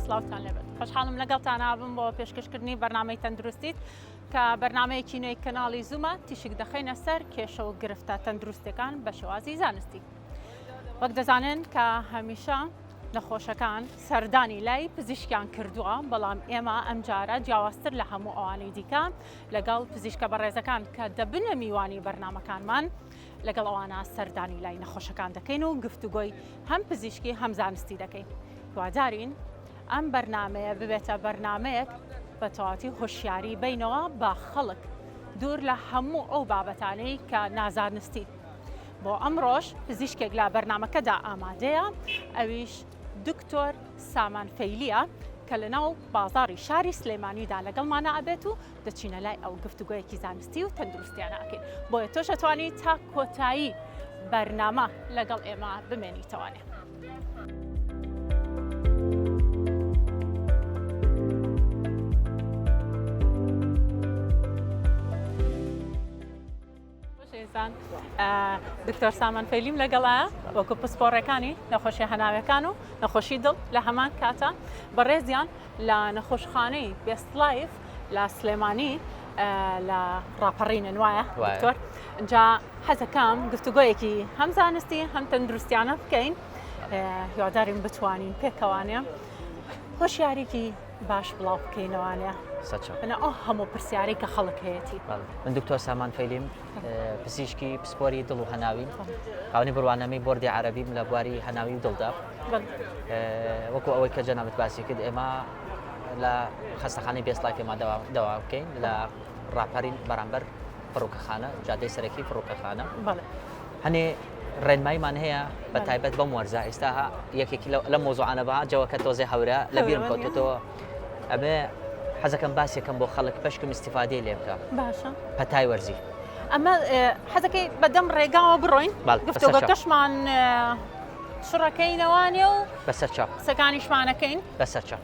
سلااوان لێبێت خۆشحاڵم لەگەڵتانە بم بۆ پێشکەشکردنی بەرنامەی تەندروستیت کە بەرنامەیەکی نوێی کەناڵی زوومە تیشک دەخەینە سەر کێشە و گرفتە تەندروستەکان بە شێوازی زانستی. وەک دەزانن کە هەمیشە نەخۆشەکان سەردانی لای پزیشکیان کردووە، بەڵام ئێمە ئەم جارە جیاوازتر لە هەموو ئەوانەی دیکە لەگەڵ پزیشکە بەڕێزەکان کە دەبنە میوانی بەرنامەکانمان لەگەڵ ئەوانە سەردانی لای نەخۆشەکان دەکەین و گفتوگۆی هەم پزیشکی هەم زانستی دەکەین. هیوادارین ئەم بەرنامەیە ببێتە بەرنامەیەک بە تەواوەتی هۆشیاری بینەوە بە خەڵک دوور لە هەموو ئەو بابەتانەی کە نازانستی. بۆ ئەمڕۆژ پزیشکێک لە بەرنامەکەدا ئامادەیە، ئەویش دکتۆر سامان فەیلیە کە لەناو بازاڕی شاری سلێمانیدا لەگەڵمانە ئەبێت و دەچینە لای ئەو گفتوگۆیەکی زانستی و تەندروستیانە ئەکەین. بۆیە تۆش ئەتوانیت تا کۆتایی بەرنامە لەگەڵ ئێمە بمێنیتەوانێ. دکتۆر سامان فەیلیم لەگەڵایە وەکو پسپۆڕەکانی نەخۆشی هەناویەکان و نەخۆشی دڵ لە هەمان کاتە بەڕێزیان لە نەخۆشخانەی بیست لایف لە سلێمانی لە ڕاپەڕینن وایە دکتۆر. اینجا حەزەکەم گفتوگۆیەکی هەم زانستی هەم تەندروستیانە بکەین، هیوادارین بتوانین پێکەوانێ هۆشیارێکی باش بڵاو بکەینەوانێ بنە ئەو هەموو پرسیارەی کە خەڵک هەیەی. من دکتۆر سامان فەیلیم پزیشکی پسپۆری دڵ و هەناویم، خاوەنی بڕوانەمەی بۆردی عەرەبیم لە بواری هەناوی و دڵدا. وەکو ئەوەی کە جەنابەت باسی کرد، ئێمە لە خەستەخانەی بیست لایف ئێمە دەوا بکەین لە ڕاپەڕین بەرامبەر فڕۆکەخانە، جادەی سەرەکی فڕۆکەخانە. هەنێ ڕێنماییمان هەیە بە تایبەت بەم وەرزە. ئێستا یەکێکی لە مۆزوعانە بە جەوەکە تۆزێ هەورە لە بیرم کەوتوتەوە، ئەبێ حەزەکەم باسیەکەم بۆ خەڵک پشکم ئیستیفادەی لێ بکە. باشە پەتای وەرزی. ئەمە حەزەکەی بەدەم ڕێگاوە بڕۆین گفتوگۆکەشمان شڕەکەینەوانێ و بەسەرچاو قسەکانیشمانەکەین بەسەرچاو.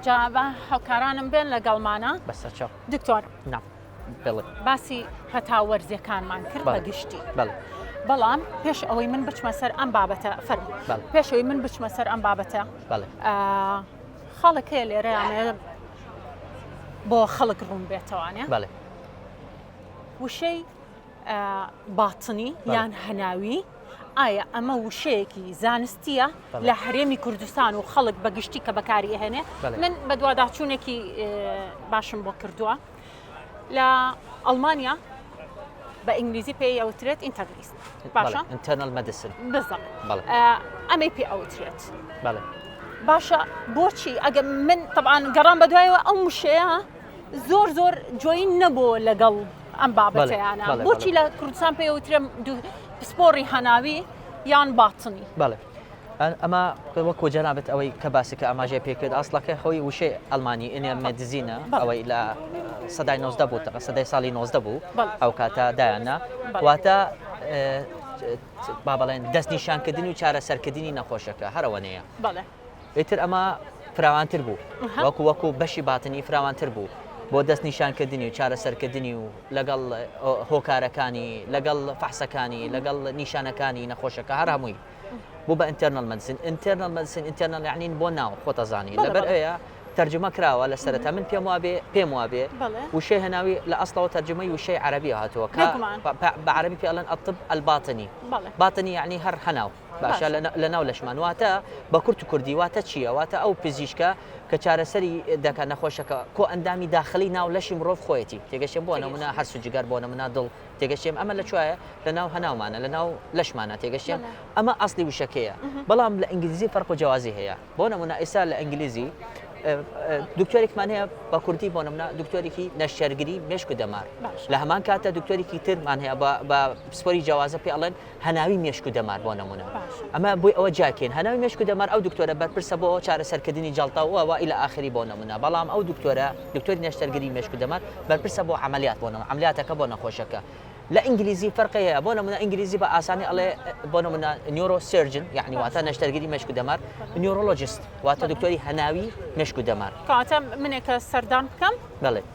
جا بە هاوکارانم بێن لەگەڵمانە. بەسەرچاو دکتۆر بڵێ باسی پەتاوەرزیەکانمان کرد بە گشتی، بەڵام پێش ئەوەی من بچمە سەر ئەم بابەتە فەرمی پێشەوەی من بچمە سەر ئەم بابەتە خەڵک هەیە لێرەیانێ بۆ خەڵک ڕوون بێتەوانێ وشەی باتنی یان هەناوی. ئایا ئەمە وشەیەکی زانستیە لە هەرێمی کوردستان و خەڵک بەگشتی کە بەکاری ئەهێنێ؟ من بە دوواداچوونێکی باشم بۆ کردووە لە ئەڵمانیا بە ئینگلیزی پێی ئەوترێت ئینتەگریست، باشە ئینتەرنەل مەدیسن بزەڵ ئەمەی پێ ئەوترێت. باشە بۆچی ئەگە من طبعاً گەڕام بە دوایەوە ئەم وشەیە زۆر جوین نەبووە لەگەڵ ئەم بابەتەیانە، بۆچی لە کوردستان پێی ئەوترێ پسپۆڕی هەناوی یان باتنی؟ ئەمە وەکو جەنابەت ئەوەی کە باسی کە ئاماژەی پێکرد ئاستڵەکە خۆی وشەی ئەڵمانی ئینێ مێدیزینە، ئەوەی لە سەدای 90 بوو، سەدای ساڵی 90 بوو ئەو کاتە دایاننا، واتە با بەڵێن دەستنیشانکردنی و چارەسەرکردنی نەخۆشەکە هەرەوەنەیە. ئیتر ئەمە فراوانتر بوو، وەکو بەشی باتنی فراوانتر بوو بۆ دەستنیشانکردنی و چارەسەرکردنی و لەگەڵ هۆکارەکانی، لەگەڵ فەحسەکانی، لەگەڵ نیشانەکانی نەخۆشەکە هەر هەمووی بوو بە ئینتەرنەل مەدیسن. ئینتەرنەل مەدیسن ئینتەرنەل یعنی بۆ ناو خۆتەزانی، لەبەر ئەوەیە تەرجمە کراوە لە سەرەتا. من پێم وابێ وشەی هەناوی لە ئەسڵەوە تەرجمەی وشەی عەرەبی هاتووە کە بە عەرەبی پێ ئەڵێن الطب الباطنی. باتنی یعنی هەر هەناو، باشە لە ناو لەشمان. واتە بە کورت و کوردی واتە چییە؟ واتە ئەو پزیشکە کە چارەسەری دەکات نەخۆشەکە کۆ ئەندامی داخلی ناو لەشی مرۆڤ خۆیەتی تێگەشتێن، بۆ نمونە هەر سوجگەر، بۆ نمونە دڵ تێگەشتێن. ئەمە لەکوایە؟ لە ناو هەناومانە، لە ناو لەشمانە تێگەشتێن. ئەمە ئەسڵی وشەکەیە، بەڵام لە ئینگلیزی فەرق و جیاوازی هەیە. بۆ نمونە ئێستا لە ئینگلیزی دکتۆرێکمان هەیە بە کوردی، بۆ نمونە دکتۆرێکی نەشتەرگری مێشک و دەمار. لە هەمان کاتە دکتۆرێکی ترمان هەیە بە پسپۆری جیاوازە پێ ئەڵێن هەناوی مێشک و دەمار بۆ نمونە. ئەمە بۆی ئەوە جاکەین هەناوی مێشک و دەمار ئەو دکتۆرە بەرپرسە بۆ چارەسەرکردنی جەڵتا و ئیلە ئاخری بۆ نمونە، بەڵام ئەو دکتۆری نەشتەرگری مێشک و دەمار بەرپرسە بۆ عەمەلیات، بۆ نمونە عەمەلیاتەکە بۆ نەخۆشەکە. لە ئینگلیزی فەرقی هەیە، بۆ نمونە ئینگلیزی بە ئاسانی ئەڵێ بۆ نمونە نیورۆسێرجن یعنی واتە نەشتەرگری مێشک و دەمار، نیورۆلۆجیست واتە دکتۆری هەناوی مێشک و دەمار. کاتە منێکە سەردان بکەم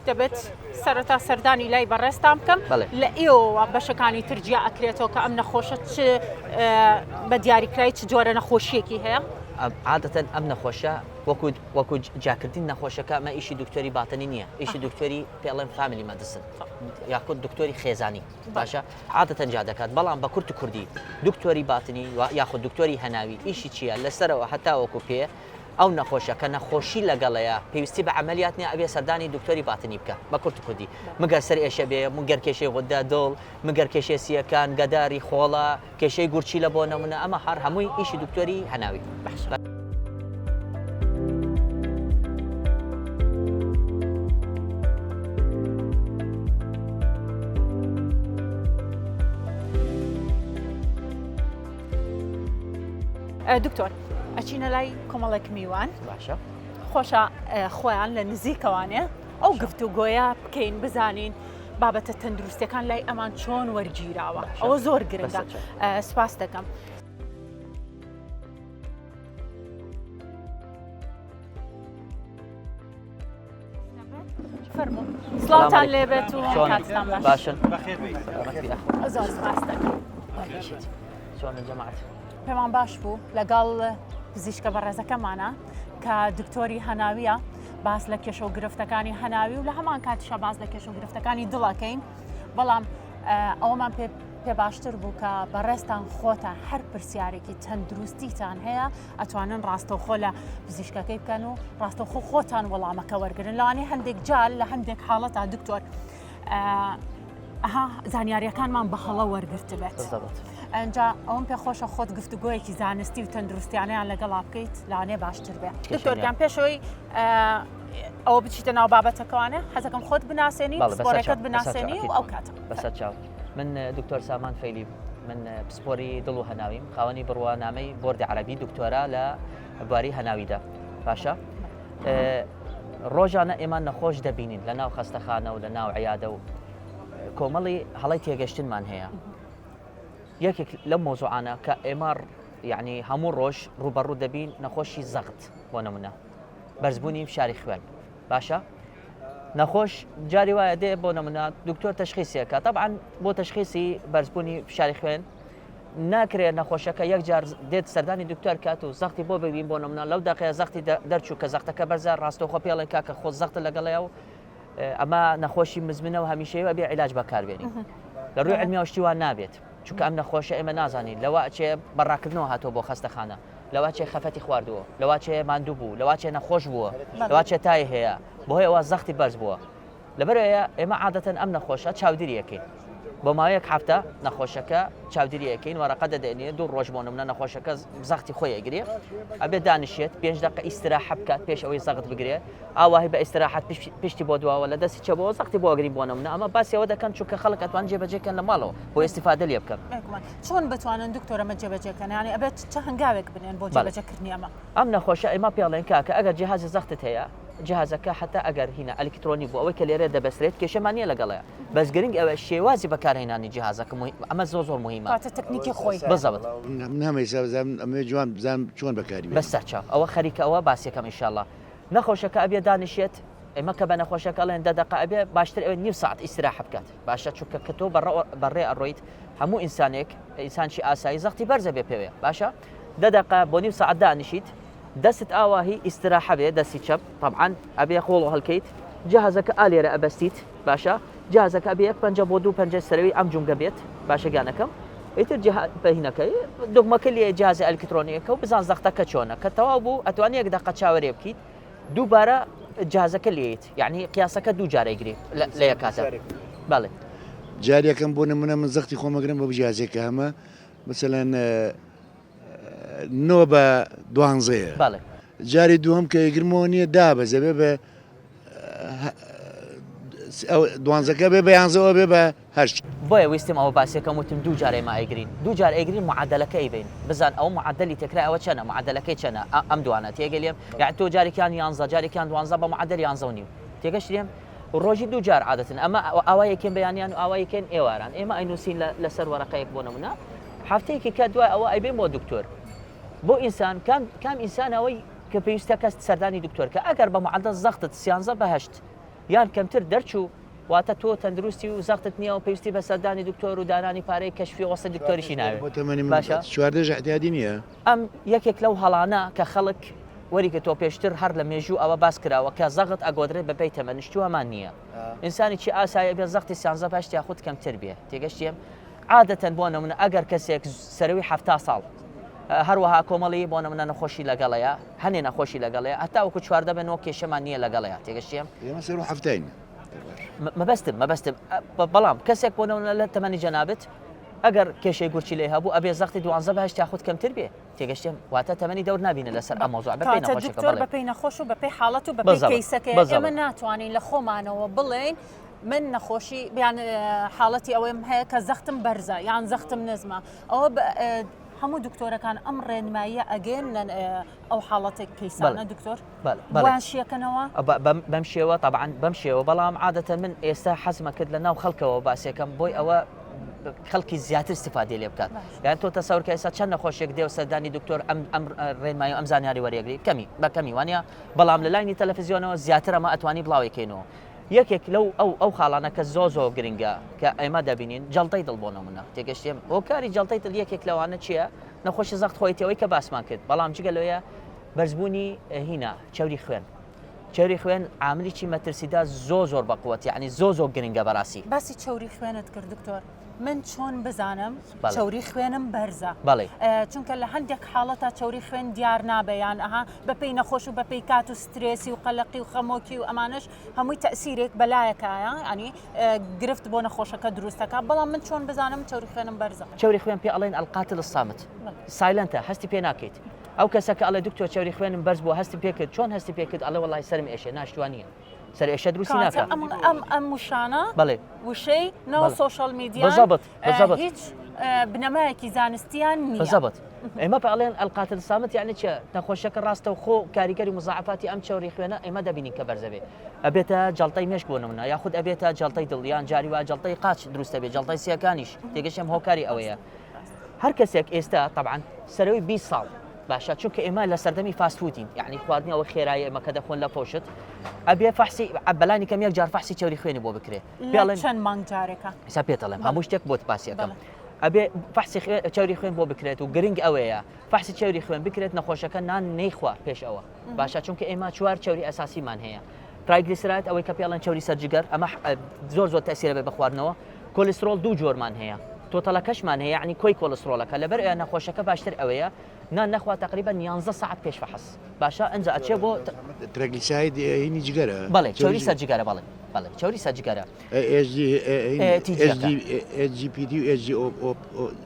دەبێت سەرەتا سەردانی لای بەڕێستان بکەم، لە ئێوە بەشەکانی ترجیا ئەکرێتەوە کە ئەم نەخۆشە چ بە دیاریکرای چ جۆرە نەخۆشیەکی هەیە؟ عادة ئەم نەخۆشە وەکو جاکردین نەخۆشەکە ئەمە ئیشی دکتۆری باتنی نییە، ئیشی دکتۆری پێڵێن فامیلی مەدیسن یاخود دکتۆری خێزانی باشە عادەتەن جا دەکات، بەڵام بە کورت و کوردی دکتۆری باتنی یاخود دکتۆری هەناوی ئیشی چییە لەسەرەوە هەتا وەکو پێ ئەو نەخۆشە کە نەخۆشی لەگەڵەیە پێویستی بە عملیات نیە ئەبێ سەردانی دکتۆری باتنی بکە بە کورت و کوردی مگەر سەر ئێشە بێ مگەر کێشەی غوددا دڵ مگەر کێشێ سیەکان گەداری خۆڵە کێشەی گورچی لە بۆ نەمونە ئەمە هەر هەمووی ئیشی دکتۆری هەناوی بەخش. دکتۆر ئەچینە لای کۆمەڵێک میوان باشە خۆشە خۆیان لە نزیکەوانێ ئەو گفتوگۆیە بکەین بزانین بابەتە تەندروستیەکان لای ئەمان چۆن وەرگیراوە ئەوە زۆر گرنگە سپاس دەکەم. فەرموو سڵاوتان لێبێت و کاتتان باشن زۆر سپاس دەکەم. چۆنە جەماعەت؟ پێمان باش بوو لەگەڵ پزیشکە بەڕێزەکەمانە کە دکتۆری هەناویە باس لە کێشە و گرفتەکانی هەناوی و لە هەمان کاتیشە باز لە کێشە و گرفتەکانی دڵەکەین، بەڵام ئەوەمان پێ باشتر بوو کە بەڕێستان خۆتان هەر پرسیارێکی تەندروستیتان هەیە ئەتوانن ڕاستەوخۆ لە پزیشکەکەی بکەن و ڕاستەوخۆ خۆتان وەڵامەکە وەرگرن. لەوانەیە هەندێک جار لە هەندێک حاڵەتە دکتۆر زانیاریەکانمان بە هەڵە وەرگرت بێت. ئەنجا ئەوم پێ خۆشە خۆت گفتوگۆیەکی زانستی و تەندروستیانیان لەگەڵا بکەیت لەوانێ باشتر بێت. دکتۆرگیان پێشەوەی ئەوە بچیتە ناو بابەتەکەوانە حەزەکەم خۆت بناسێنی سپۆرەکەت بناسێنی و ئەو کاتە بەسەر چاو. من دکتۆر سامان فەیلی من پسپۆری دڵ و هەناویم خاوەنی بڕوانامەی بۆردی عەرەبی دکتۆرا لە بواری هەناویدا باشە. ڕۆژانە ئێمە نەخۆش دەبینین لە ناو خەستەخانە و لە ناو عیادە و کۆمەڵی هەڵی تێگەشتنمان هەیە. یەکێک لەم مۆزوعانە کە ئێمە یعنی هەموو ڕۆژ ڕوبەڕوو دەبین نەخۆشی زەغت بۆ نمونە بەرزبوونی فشاری خوێن باشە. نەخۆش جاری وایە دێ بۆ نمونە دکتۆر تەشخیصیەکە طبعاً بۆ تەشخیصی بەرزبوونی فشاری خوێن ناکرێت نەخۆشەکە یەک جار دێت سەردانی دکتۆر کات و زەختی بۆ ببین بۆ نمونە لەو داقەیە زەختی دەرچوو کە زەختەکە بەرزە ڕاستەوخۆ پێڵێن کاکە خۆ زەختە لەگەڵەیە و ئەمە نەخۆشی مزمنە و هەمیشەیە بێ عیلاج بەکاربێنی لە ڕووی علمی شتیوان نابێت چونکە ئەم نەخۆشە ئێمە نازانین لەوە چێ بەڕاکردنەوە هاتۆ بۆ خەستەخانە لەوە چێ خەفەتی خواردووە لەوە چێ ماندوو بوو لەوە چێ نەخۆش بووە لەوە چێ تای هەیە بۆهۆی ئەوە زەختی بەرز بووە لەبەرەیە ئێمە عادەتەن ئەم نەخۆشە چاودێریەکەین بۆ ماوەیەک هەفتە نەخۆشەکە چاودێریەکەین وەرەقە دەدێنێ دوو ڕۆژ بۆ نمونە نەخۆشەکە زەختی خۆی ئەگرێ ئەبێ دانیشێت 5 دقیقە ئیستراحە بکات پێش ئەوەی زەخت بگرێ ئاواهی بە ئیستراحەت پشتی بۆ دواوە لە دەستی چە بۆ زەختی بۆ ئەگرین بۆ نمونە ئەمە باسیەوە دەکەن چونکە خەڵک ئەتوان جێبەجێکەن لە ماڵەوە بۆ ئیستیفادە لێ بکەن. چۆن بتوانن دکتۆرەمە جێبەجێکەن یعنی ئەبێت چه هەنگاوێک بنێن بۆ جێبەجێکردنی ئەم نەخۆشە ئێمە پێڵێن کاکە ئەگەر جیهازی زەختت هەیە جهازەکە حتا ئەگەر هینە ئەلکترۆنی بوو ئەوەی کە لێرە دەبەسرێت کێشەمانیە لەگەڵەیە بەس گرنگ ئەوە شێوازی بەکارهێنانی جهازەکە ئەمە زۆر مهمە تەکنیکی خۆی بزەوت ئەمێ جوان بزانم چۆن بەکاری بەسەر چاو ئەوە خەریکە ئەوە باسیەکەم ئینشاءالله نەخۆشەکە ئەبێ دانیشێت ئێمە کە بە نەخۆشەکە ئەڵێن 10 دقیقە ئەبێ باشتر ئەوێ نیم ساعت ئیستراحە بکات باشە چونکە کە تۆ بەڕێ ئەڕۆیت هەموو ئینسانێک ئینسانشی ئاسایی زەختی بەرزە بێ پێوێ باشە 10 دقیقە بۆ نیم ساعت دانیشیت دەست ئاواهی ئیستراحە بێ دەستی چەپ طبعاً ئەبێ خۆڵ هەڵکەیت جهازەکە ئالێرە ئەبەستیت باشە جهازەکە ئەبێ 1 پەنجە بۆ 2 پەنجە سەرەوەی ئەم جونگە بێت باشە گیانەکەم ئیتر بەهینەکەی دۆگمەکە لێ جیازی ئەلکترۆنیەکە و بزان زەختەکە چۆنە کە تەواو بوو ئەتوانێت 1 دقیقە چاوەڕێ بکەیت دووبارە جهازەکە لێیت یعنی قیاسەکە دوو جارە گرێ لە یەک کاتە بەڵێ جاریەکەم بۆ نمونە من زەختی خۆمەگرم بە جیازێکە هەمە مثلەن 9 بە 12 بەڵێ جاری دووەم کە ئەگرمەوە نییە دابەزە بێ بە دوانزەکە بێ بە 11 بێ بە هەشت بۆیە ویستم ئەوە باسیەکەم وتم دوو جارێ ما ئەیگرین دوو جار ئەیگرین معادلەکەی بین بزان ئەو معادلی تکرای ئەوە چەنە معادلەکەی چەنە ئەم دوانە تێگەلێم یعنی تۆ جارێکیان 11 جارێکیان 12 بە معادل 11 تێگەشتێم ڕۆژی دوو جار عادەتن ئەمە ئاوایەکەن بەیانیان و ئاوایەکەن ئێواران ئێمە ئەینوسین لەسەر وەرەقەیەک بۆ نمونە هەفتەیەکی کە دوای ئەوە ئەیبێن بۆ دکتۆر بۆ ئینسان کام ئینسان ئەوەی کە پێویستە کەس سەردانی دکتۆر کە ئەگەر بە معادل زەختت 13 بە 8 یان کەمتر دەرچوو واتە تۆ تەندروستی و زەختت نییە و پێویستی بە سەردانی دکتۆر و دانانی پارەی کەشفی وەسە دکتۆریشی ناوێت بۆ تەمەنی باشە چواردەژ احتیادی نییە ئەم یەکێک لەو هەڵانە کە خەڵک وەریکە تۆ پێشتر هەر لە مێژوو ئەوە باس کراوە کە زەغت ئەگۆدرێت بەپەی تەمەنیشتووەمان نییە ئینسانی چی ئاسایە بێ زەختی سیانزە پاش یاخود کەمتر بێ تێگەشتیم عادەتەن بۆ نمونە ئەگەر کەسێک سەروی 70 ساڵ هەروەها کۆمەڵی بۆ نمونە نەخۆشی لەگەڵەیە هەنێ نەخۆشی لەگەڵەیە هەتا وەکو چواردە بنەوە کێشەمان نییە لەگەڵەیە تێگەشتیم ئێمە سەر و هەفتین مەبەستم بەڵام کەسێک بۆ نمونە لە تەمەنی جەنابەت ئەگەر کێشەی گورچی لێ هەبوو ئەبێ زەختی 12 بەهشت یاخود کەمتر بێ تێگەشتیم واتە تەمەنی دەور نبینە لەسەر ئەم مۆزوع بەپێی نەخۆشەکە بڵێ بەپێی نەخۆش و بەپێی حاڵەت و بەپێی کەیسەکە ئێمە ناتوانین لە خۆمانەوە بڵێن من نەخۆشی بیان حاڵەتی ئەوەم هەیە کە زەختم بەرزە یان زەختم نزمە ئەوە هەموو دکتۆرەکان ئەم ڕێنماییە ئەگەن ئەو حاڵەتێک کەیسانە دکتۆر واشیەکەنەوە بەم شێوە طبعاً بەم شێوە بەڵام عادەتەن من ئێستا حەزمە کرد لە ناو خەڵکەوە باسیەکەم بۆی ئەوە خەڵکی زیاتر استفادێ لێ بکات یان تۆ تەسەور کە ئێستا چەند نەخۆشیێک دێ و سەردانی دکتۆر ئەم ڕێنمایی و ئەم زانیاری وەرەگری کەمی بەکەمی وانە بەڵام لە لاینی تەلەڤیزیۆنەوە زیاتر ئەمە ئەتوانی بڵاوێکەینەوە یەکێک لەو ئەو خاڵانە کە زۆ گرنگە کە ئێمە دەبینین جەڵتەی دڵ بۆ نمونە تێگەشتیم هۆکاری جەڵتەی دڵ یەکێک لەوانە چییە نەخۆشی زەخت خۆیتەوەی کە باسمان کرد بەڵام جگە لەوەیە بەرزبوونی هینە چوری خوێن عاملیی مەترسیدا زۆر بەقوت یعنی زۆ گرنگە بەڕاستی باسی چوری خوێنت کرد دکتۆر من چۆن بزانم چوری خوێنم بەرزە چونکە لە هەندێک حاڵەتە چوری خوێن دیار نابیان ئەها بەپێی نەخۆش و بەپێی کات و سترێسی و قەلقی و خەمۆکی و ئەمانش هەمووی تەسیرێک بەلایەکایە ینی گرفت بۆ نەخۆشەکە دروستەکە بەڵام من چۆن بزانم چوری خوێنم بەرزە چوری خوێن پێ ئەڵێن ئەلقاتل الصامت سایلنتە هەستی پێ ناکەیت ئەو کەسەکە ئەڵێ دکتۆر چوری خوێنم بەرز بۆ هەستی پێکرد چۆن هەستی پێکرد ئەڵێ وەڵای سەرم ئێشێ ناشتوانیە سەر ئێشە دروستی ناکە ئەم وشانە بەڵێ وشەی نەوە سۆشەڵ میدیا هیچ بنەمایەکی زانستیان نییە بەزەبەت ئێمە پێڵێن ئەلقاتل سامت یعنی چە نەخۆشەکە ڕاستە و خۆ کاریگەری مزعفاتی ئەم چوری خوێنە ئێمە دەبینین کە بەرزەبێ ئەبێتە جەڵتەی مێشک بۆ نمونە یاخود ئەبێتە جەڵتەی دڵیان جاری وا جەڵتەی قاچ دروستە بێت جەڵتەی سیەکانیش تێگەشتم هۆکاری ئەوەیە هەر کەسێک ئێستا طبعاً سەرەوەی 20 ساڵ باشە چونکە ئێمە لە سەردەمی فاستفودین یعنی خواردنەوە خێرایی ئێمە کە دەخۆن لە پۆشت ئەبێ فەحسی بەلانی کەم یەک جار فەحسی چوری خوێنی بۆ بکرێ چەند مانگ جارێکە حساب پێتەڵێم هەموو شتێک بۆت باسیەکەم ئەبێ فەحسی چوری خوێن بۆ بکرێت و گرنگ ئەوەیە فەحسی چوری خوێن بکرێت نەخۆشەکە نان نەیخوا پێش ئەوە باشە چونکە ئێمە چوار چوری ئەساسیمان هەیە ترایگلیسیرایت ئەوەی کە پێڵەن چوری سەرجگەر ئەمە زۆر تەسیرە بێ بخواردنەوە کۆلسترۆل دوو جۆرمان هەیە تۆتەڵەکەشمان هەیە یعنی کۆی کۆلسترۆلەکە لەبەر ئەوە نەخۆشەکە باشتر ئەوەیە نان نەخوا تقریبا 11 ساعت پێش فەحص باشە ئەنجا ئەچێ بۆ ترایگلیسیراید هینی جگەرە بەڵێ چوری سەرجگەرە بەڵێ چوری سەرجگەرە HGPD و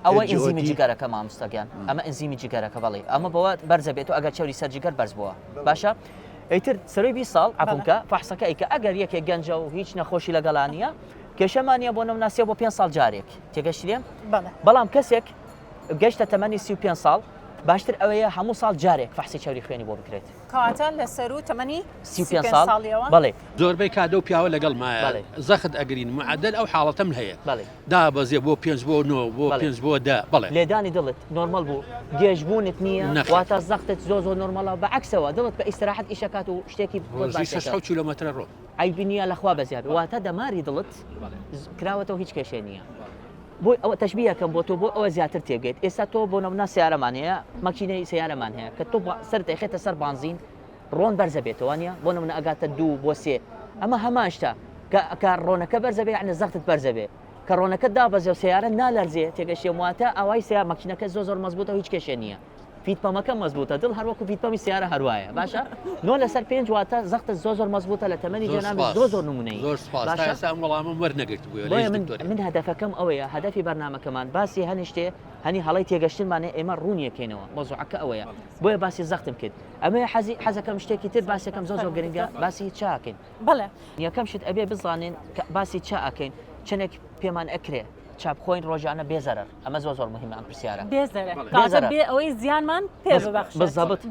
ئەوە ئەنزیمی جگەرەکە مامۆستاگیان ئەمە ئەنزیمی جگەرەکە بەڵێ ئەمە بەوە بەرزە بێت و ئەگەر چوری سەرجگەر بەرز بووە باشە ئەیتر سەروی 20 ساڵ عفونکە فەحسەکە ئیکە ئەگەر یەکێک گەنجە و هیچ نەخۆشی لەگەڵانیە کێشەمانە بۆ نەمناسیە بۆ 5 ساڵ جارێک تێگەشتێن بەڵام کەسێک گەشتە تەمەنی 35 ساڵ باشتر ئەوەیە هەموو ساڵ جارێک فەحسی چوری خوێنی بۆ بکرێت کەواتە لە سەر و تەمەنی 35 ساڵیەوە بەڵێ زۆربەی کادە و پیاوە لەگەڵ مایە زەخت ئەگرین معدل ئەو حاڵەتەم هەیە دابەزێ بۆ 5 بۆ 9 بۆ 5 بۆ 10 بەڵێ لێدانی دڵت نۆرمەل بوو گێژبوونت نییە واتە زەختت زۆر نۆرمەڵە بەعکسەوە دڵت بە ئیستراحەت ئیشەکات و شتێکی 6 کیلۆمەتر ڕۆ ئایبینیە لەخوا بەزیاد واتە دەماری دڵت کراوەتەوە هیچ کێشێ نییە بۆی ئەوە تەشبیهەکەم بۆ تۆ بۆ ئەوە زیاتر تێگەیت ئێستا تۆ بۆ نمونە سیارەمان هەیە مەکینەی سیارەمان هەیە کە تۆ سەرت ئەخێتە سەر بانزین ڕۆن بەرزە بێتەوە نیە بۆ نمونە ئەگاتە 2 بۆ 3 ئەمە هەمان شتە کە ڕۆنەکە بەرزە بێ یعنی زەختت بەرزە بێ کە ڕۆنەکە دابەزێ و سیارە نالەرزێ تێگەشتێ واتە ئەوای سیار مەکینەکە زۆر مەزبوطە و هیچ کێشێ نییە فیتپەمەکە مەزبوطە دڵ هەروەکو فیتپەمی سیارە هەروایە باشە 9 لەسەر 5 واتە زەختت زۆر مەزبوطە لە تەمەنی جەنابێت زۆر نمونەی وەڵامم وەرنەگرت بووە من هەدەفەکەم ئەوەیە هەدەفی بەرنامەکەمان باسی هەنیشتێ هەنی هەڵی تێگەشتنمانێ ئێمە ڕوونیەکەینەوە مۆزوعەکە ئەوەیە بۆیە باسی زەختم کرد ئەمە حەزەکەم شتێکی تر باسیەکەم زۆر گرنگە باسی چاکەین بەڵێ یەکەم شت ئەبێ بزانین باسی چاکەین چنێک پێمان ئەکرێ چاپخۆین ڕۆژانە بێزەرەر ئەمە زۆر مهمە ئەم پرسیارە بێزەرە بێ ئەوەی زیانمان پێ ببەخشێت بالضبط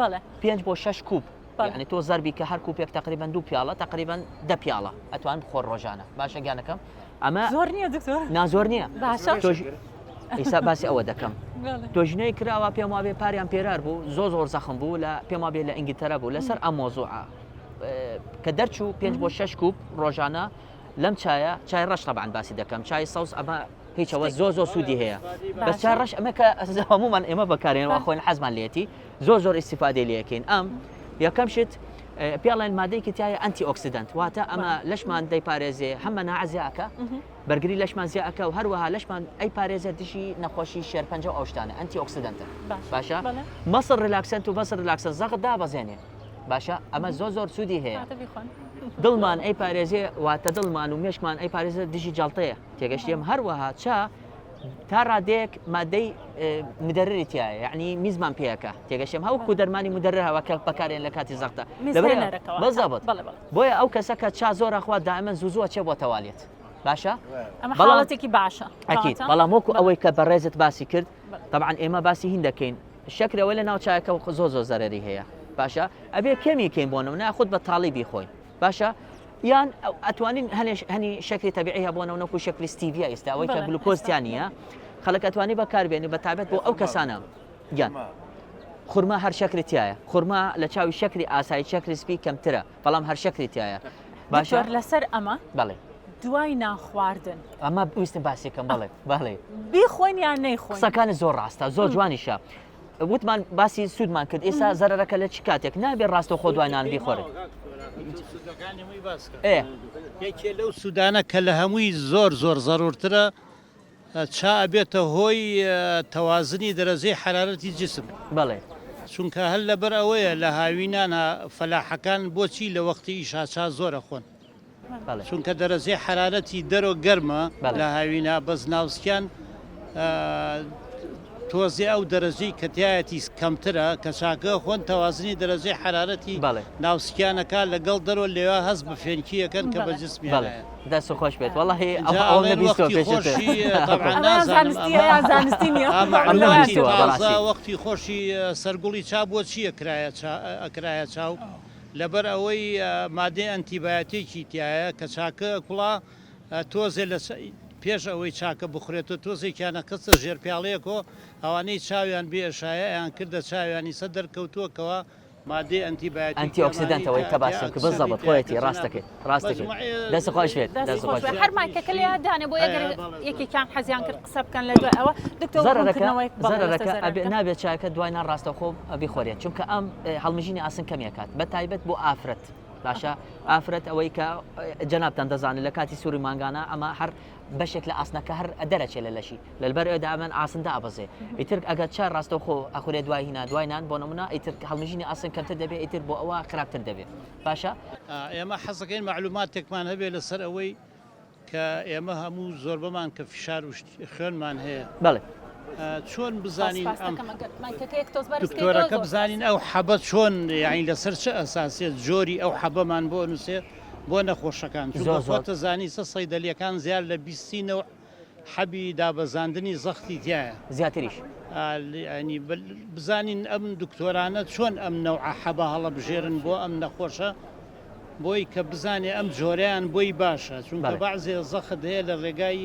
5 بۆ 6 کوب یعنی تۆ زەربی کە هەر کوپێک تقریبا 2 پیاڵە تقریبا 10 پیاڵە ئەتوان بخۆر ڕۆژانە باشە گیانەکەم ئەمە زۆر نییە دکتۆر نازۆر نییە ئێستا باسی ئەوە دەکەم تۆژنەی کراوە پێم وابێ پاریان پێرار بوو زۆر زەخم بوو لە پێم وابێ لە ئینگلتەرا بوو لەسەر ئەم مۆزوعە کە دەرچوو 5 بۆ 6 کوب ڕۆژانە لەم چای ڕەش طبعاً باسی دەکەم چای سەوس ئەمە هیچەوە زۆر سوودی هەیە بەس چای ڕەش ئەمە کە هەمومان ئێمە بەکارێنەوە خۆین حەزمان لێتی زۆر ئیستیفادەی لێکەین ئەم یەکەم شت پێڵێن مادەیەکی تایە ئەنتی ئۆکسیدەنت واتە ئەمە لەشمان دەیپارێزێ هەم مەناعە زیاکە بەرگری لەشمان زیاکە و هەروەها لەشمان ئەی پارێزە دژی نەخۆشی شێرپەنجە و ئەو شتانە ئەنتی ئۆکسیدەنتە باشە مەسڵ ریلاکسنت و بەسڵ ریلاکسە زەغت دابەزێنێ باشە ئەمە زۆر سوودی هەیە دڵمان ئەی پارێزێ واتە دڵمان و مێشکمان ئەی پارێزە دژی جەڵتەیە تێگەشتیم هەروەها چا تا ڕادێک مادەی مدەرری تایە یعنی میزمان پێەکە تێگەشتم هەوکو دەرمانی مدەرر هەوەکە بەکارێن لە کاتی زەختە بەزەبت بۆیە ئەو کەسە کە چا زۆر ئەخوا دائما زوزووە چێ بۆ تەوالیت باشە ئەمە حاڵەتێکی باشە ئەکید بەڵام وەکو ئەوەی کە بەڕێزت باسی کرد طبعا ئێمە باسی هین دەکەین شەکرەوەی لە ناو چایەکە زۆر زەرەری هەیە باشە ئەبێ کەمیکەین بۆنەوە ناخود بە تاڵیبی خۆی باشە یان ئەتوانین هەنی شکلی تەبیعی هەبوونەوە نەکو شکلی ستیڤیا ئێستا ئەوەی کە گلوکۆزیان نیە خەڵک ئەتوانی بەکاربێنی بە تایبەت بۆ ئەو کەسانە گیان خورما هەر شکلی تایە خورما لە چاوی شکلی ئاسایی شکلی سپی کەمترە بەڵام هەر شکلی تایە باشە لەسەر ئەمە بەڵێ دوای ناخواردن ئەمە ویستم باسیکەم بەڵێ بیخۆین یان نەیخۆین قسەکانی زۆر ڕاستە زۆر جوانیشە وتمان باسی سوودمان کرد ئێستا زەرەرەکە لە چ کاتێک نابێت ڕاستە خۆ دوای نان بیخۆرن یەکێ لەو سوودانە کە لە هەمووی زۆر زەڕورترە چا ئەبێتە هۆی تەوازنی دەرەجەی حرارەتی جسم بەڵێ چونکە هەر لەبەر ئەوەیە لە هاوینانە فەلاحەکان بۆچی لە وەختی ئیشاچا زۆرە خۆن چونکە دەرەجەی حرارەتی دەرۆ گەرمە لە هاوینا بەس ناوسکیان تۆزی ئەو دەرەجەی کەتیایەتی کەمترە کە چاکە خۆن تەوازنی دەرەجەی حرارەتی ناوسکیانەکە لەگەڵ دەرۆ لێوە هەست بە فێنکیەکەن کە بە جسمیان دەست خۆش بێت وەڵی وەختی خۆشی سەرگوڵی چا بۆ چی ئەکرایە چاو لەبەر ئەوەی مادەی ئەنتیبایەتێکی تایە کە چاکە کوڵا تۆزێ لە پێش ئەوەی چاکە بخورێتەوە تۆزێکیانە کەسە ژێرپیاڵەیەکۆ ئەوانەی چاویان بێشایە یان کردە چاویانی سەر دەرکەوتووەکەوە مادەی ئەنتیبایەتی ئەنتی ئۆکسیدەنتەوەی کە باسم کە بەزەبت خۆیەتی ڕاستەکەی دەست خۆش بێت هەرمانکەکە لێ دانێ بۆ یەکێکیان حەزیان کرد قسە بکەن لە دوای ئەوە زەرەرەکە نابێت چاکە دوای نان ڕاستە خۆ بیخۆرێت چونکە ئەم هەڵمژینی ئاسن کەمیەکات بە تایبەت بۆ ئافرەت باشە ئافرەت ئەوەی کە جەنابتان دەزانێت لە کاتی سووری مانگانە ئەمە هەر بەشێک لە ئاسنەکە هەر دەرەچێ لە لەشی لەبەر ئێدا ئەمەن ئاسندا ئابەزێ ئیتر ئەگەر چار ڕاستە خۆ ئەخورێ دوای هینا دوایان بۆ نمونە ئیتر هەڵمژینی ئاسن کەمتر دەبێت ئیتر بۆ ئەوە خراپتر دەبێت باشە ئێمە حەزەکەین معلوماتێکمان هەبێت لەسەر ئەوەی کە ئێمە هەموو زۆر بەمان کە فشار خوێنمان هەیە بەڵێ چۆن بزانین دکتۆرەکە بزانین ئەو حەبە چۆن یعنی لەسەر چه ئەساسێت جۆری ئەو حەبەمان بۆ نووسێ بۆ نەخۆشەکان خۆتە زانی سە سەیدەلیەکان زیاد لە 20 حەبی دابەزاندنی زەختی تایە زیاتریش ینی بزانین ئەم دکتۆرانە چۆن ئەم نەوع حەبە هەڵە بژێرن بۆ ئەم نەخۆشە بۆی کە بزانێ ئەم جۆریان بۆی باشە چونکە بەعزێ زەخت هەیە لە ڕێگای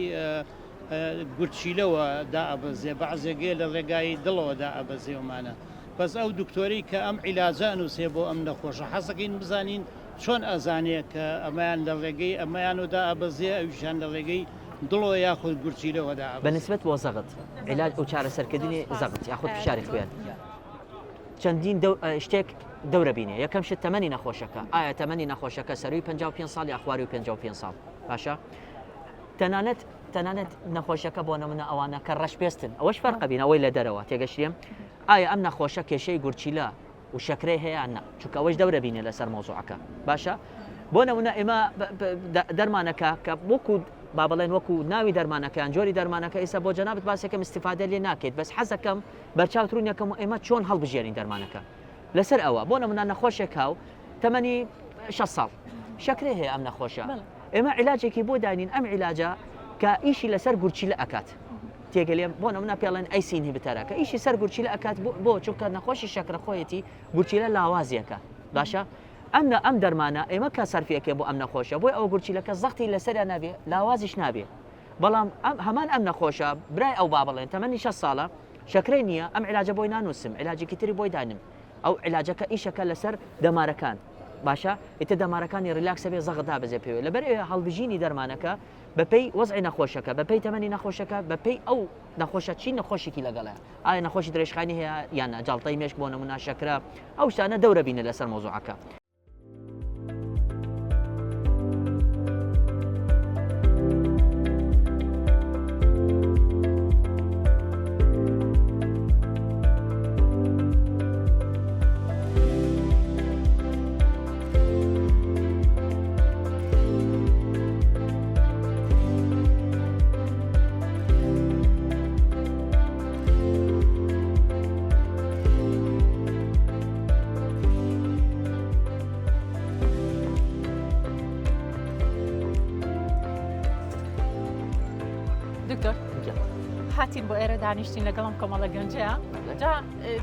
گورچیلەوە دائەبەزێ بەعزێگەی لە ڕێگای دڵەوە دائەبەزێومانە بەس ئەو دکتۆری کە ئەم عیلاجە نووسێ بۆ ئەم نەخۆشە حەزەکەین بزانین چۆن ئەزانەیە کە ئەمایان لە ڕێگەی ئەمەیانەوەدا ئەبەزێ ئەویشان لە ڕێگەی دڵەوە یاخود گورچیلەوەدا بەنسبەت بۆ زەغت عیلاج ئەو چارەسەرکردنی زەغت یاخود فشاری خوێن چەندین شتێک دەورە بینێ یەکەم شت تەمەنی نەخۆشەکە ئایا تەمەنی نەخۆشەکە سەروی 55 ساڵ یا خواری و 55 ساڵ باشە تەنانەت نەخۆشەکە بۆ نمونە ئەوانە کە ڕەشپێستن ئەوەش فەرقە بین ئەوەی لە دەرەوە تێگەشتیم ئایا ئەم نەخۆشە کێشەی گورچیلە و شەکرەی هەیە نە چونکە ئەوەش دەورە بینێ لەسەر مۆزوعەکە باشە بۆ نمونە ئێمە دەرمانەکە کە وەکو با بڵێن وەکو ناوی دەرمانەکەیان جۆری دەرمانەکە ئێستا بۆ جەنابەت باسێکم استیفادە لێ ناکەیت بەس حەزەکەم بەرچاوترونیەکەم و ئێمە چۆن هەڵبژێرین دەرمانەکە لەسەر ئەوە بۆ نمونە نەخۆشێک هاو تەمەنی 6 ساڵ شەکرێ هەیە ئەم نەخۆشە ئێمە عیلاجێکی بۆ داینین ئەم عیلاجە کە ئیشی لەسەر گورچیلە ئەکات تێگەلێم بۆ نمونە پێڵێن ئەیسین هیبتەرە کە ئیشی سەر گورچیلە ئەکات بۆ چونکە نەخۆشی شەکرە خۆیەتی گورچیلە لاوازیەکە باشە ئەم دەرمانە ئێمە کە سەرفیەکە بۆ ئەم نەخۆشە بۆی ئەو گورچیلەکە زەختی لەسەریان نابێ لاوازیش نابێ بەڵام هەمان ئەم نەخۆشە برای ئەو با بڵێن تەمەنی 6 ساڵە شەکرەی نییە ئەم عیلاجە بۆی نانووسم عیلاجێکی تری بۆی دانم ئەو عیلاجەکە ئیشەکە لەسەر دەمارەکان باشە ئیتە دەمارەکانی ریلاکسە بێ زەغدا بەجێ پێوێت لەبەر هەڵبژینی دەرمانەکە بەپێی وەزعی نەخۆشەکە بەپێی تەمەنی نەخۆشەکە بەپێی ئەو نەخۆشە چی نەخۆشێکی لەگەڵە ئایا نەخۆشی درێژخانی هەیە یان جاڵتەی مێشک بۆ نمونا شەکرە ئەو شتانە دەورە بینە لەسەر مۆزوعەکە. دکتۆر هاتین بۆ ئێرە دانیشتین لەگەڵم کۆمەڵە گەنجەیە جا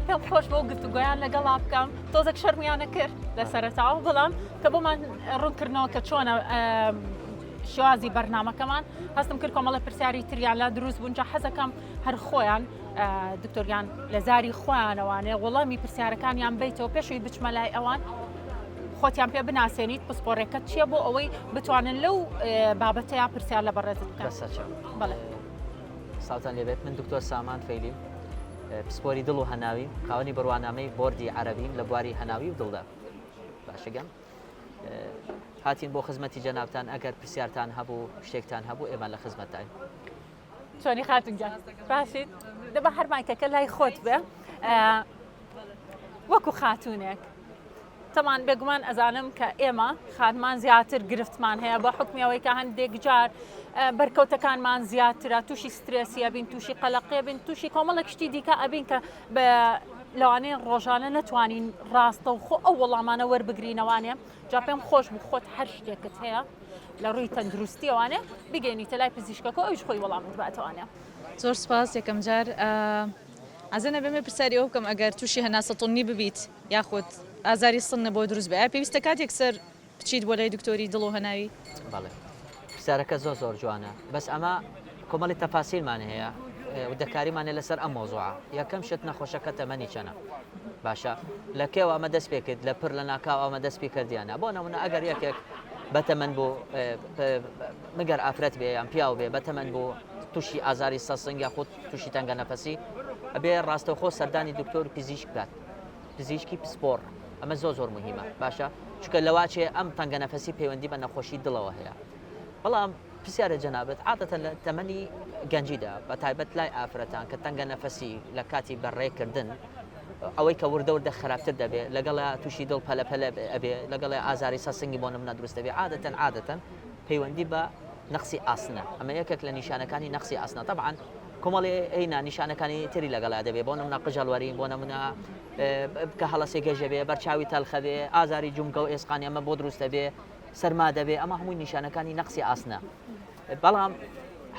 پێم خۆش بۆ گفتوگۆیان لەگەڵا بکەم تۆزێک شەرمیانە کرد لە سەرەتاوە بەڵام کە بۆمان ڕوونکردنەوە کە چۆنە شوازی بەرنامەکەمان هەستم کرد کۆمەڵە پرسیاری تریان لا دروست بوون جا حەزەکەم هەر خۆیان دکتۆریان لە زاری خۆیانەوانێ وەڵامی پرسیارەکانیان بیتەوە پێشوی بچمە لای ئەوان خۆتیان پێ بناسێنیت پسپۆڕێکەت چییە بۆ ئەوەی بتوانن لەو بابەتەیە پرسیار لە بەڕێزت بکەن. بەڵێ ساوتان لێبێت من دکتۆر سامان فەیلیم پسپۆری دڵ و هەناوی خاوەنی بڕوانامەی بۆردی عەرەبیم لە بواری هەناوی و دڵدا باشەگەم هاتین بۆ خزمەتی جەنابتان ئەگەر پرسیارتان هەبوو شتێکتان هەبوو ئێمە لە خزمەتتان. چۆنی خاتونگیان باشیت دەبە هەرمایکەکە لای خۆت بێ وەکو خاتونێک تەمان بێگومان ئەزانم کە ئێمە خانمان زیاتر گرفتمان هەیە بە حکمیەوەی کە هەندێک جار بەرکەوتەکانمان زیاترە تووشی سترێسیە بین تووشی قەلەقێ بین تووشی کۆمەڵە کشتی دیکە ئەبین کە بە لەوانەیە ڕۆژانە نەتوانین ڕاستە و خۆ ئەو وەڵامانە وەربگرینەوانێ جا پێم خۆش بوو خۆت هەر شتێکت هەیە لە ڕووی تەندروستیەوانێ بگەینیتە لای پزیشکەکە ئەویش خۆی وەڵامت باتەوانێ. زۆر سپاس یەکەم جار ئازانە بێمە پرسیاری ئەو بکەم ئەگەر تووشی هەناسەتۆنی ببیت یاخود ئازاری سن بۆ دروست بێ پێویستە کاتێک سەر بچیت بۆ لای دکتۆری دڵ و هەناوی. بەڵێ پرسیارەکە زۆر جوانە بەس ئەمە کۆمەڵی تەفاسیلمان هەیە و دەکاریمانێ لەسەر ئەم مۆزوعە یەکەم شت نەخۆشەکە تەمەنی چەنە باشە لە کێوە ئەمە دەست پێ کرد لە پڕ لە ناکاو ئەمە دەست پێ کردیانە بۆ نەمونە ئەگەر یەکێک بەتەمەن بۆ مەگەر ئافرەت بێ یان پیاو بێ بەتەمەن بۆ تووشی ئازاری سەسنگ یا خۆ تووشی تەنگە نەفەسی ئەبێ ڕاستەوخۆ سەردانی دکتۆر پزیشک بکات پزیشکی پسپۆڕ ئەمە زۆر مهمە باشە چکە لەواچێ ئەم تەنگە نەفەسی پەیوەندی بە نەخۆشی دڵەوە هەیە بەڵام پرسیارە جەنابەت عادەتەن لە تەمەنی گەنجیدا بە تایبەت لای ئافرەتان کە تەنگە نەفەسی لە کاتی بەڕێکردن ئەوەی کە وردە خراپتر دەبێت لەگەڵ تووشی دڵ پەلەپەلە ئەبێ لەگەڵ ئازاری سەسنگی بۆ نمونە دروست دەبێت عادەتەن پەیوەندی بە نەخسی ئاسنە ئەمە یەکێک لە نیشانەکانی نەخسی ئاسنە طبعاً کۆمەڵی ئەینا نیشانەکانی تری لەگەڵا دەبێت بۆ نمونە قژەڵوەرین بۆ نمونە کە هەڵەسێ گەژە بێ بەرچاوی تەلخە بێ ئازاری جومگە و ئێسقانی ئەمە بۆ دروستە بێ سەرما دەبێ ئەمە هەمووی نیشانەکانی نەخسی ئاسنە بەڵام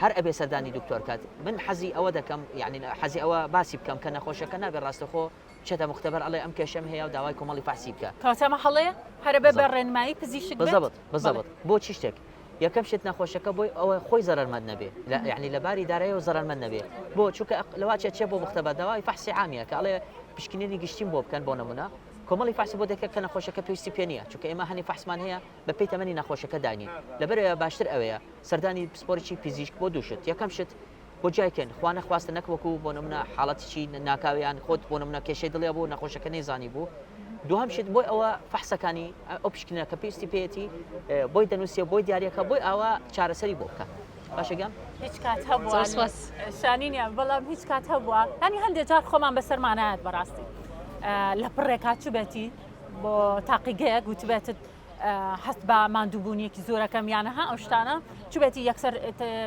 هەر ئەبێ سەردانی دکتۆر کات من حەزی ئەوە دەکەم یعنی حەزی ئەوە باسی بکەم کە نەخۆشەکە نابێت ڕاستەخۆ چێتە مختبەر ئەڵێ ئەم کێشەم هەیە و داوای کۆمەڵی فاحسی بکە کاتەمە هەڵەیە هەرە بێ بە ڕێنمایی پزیشک بزەبت بۆ چی شتێک یەکەم شت نەخۆشەکە بۆی ئەوە خۆی زەرمەند نەبێ یعنی لەباری دارایەوە زەرمەند نەبێ بۆ چونکە لەواچێت چێ بۆ مختبەر داوای فاحسی عامیە کە ئەڵێ پشکنینی گشتیم بۆ بکەن بۆ نمونە کۆمەڵی فاحسی بۆ دەکە کە نەخۆشەکە پێویستی پێ نییە چونکە ئێمە هەنی فاحسمان هەیە بە پێی تەمەنی نەخۆشەکە داینین لەبەرەوە باشتر ئەوەیە سەردانی پسپۆڕێکی فیزیک بۆ دووشت یەکەم شت بۆ جایکەن خوا نەخواستە نەکوەکو بۆ نمونە حاڵەتێکی ناکاویان خۆت بۆ نمونە کێشەی دڵیا بوو نەخۆشەکە نەیزانی بوو دووەم شت بۆی ئەوە فەحسەکانی ئەو پشکنینە کە پێویستی پێیەتی بۆی دەنووسێ بۆی دیارەکە بۆی ئەوە چارەسەری بۆ بکە باشەگەم هیچ کات هەبووە شانینیان بەڵام هیچ کات هەبووە ینی هەندێک جار خۆمان بەسەرمانایەت بەڕاستی لە پڕێکات چ بێتی بۆ تاقیگەیەک گوتبێتت هەست بە ماندووبوونیەکی زۆرەکەم یانەها ئەو شتانە چ بێتی یەکسەر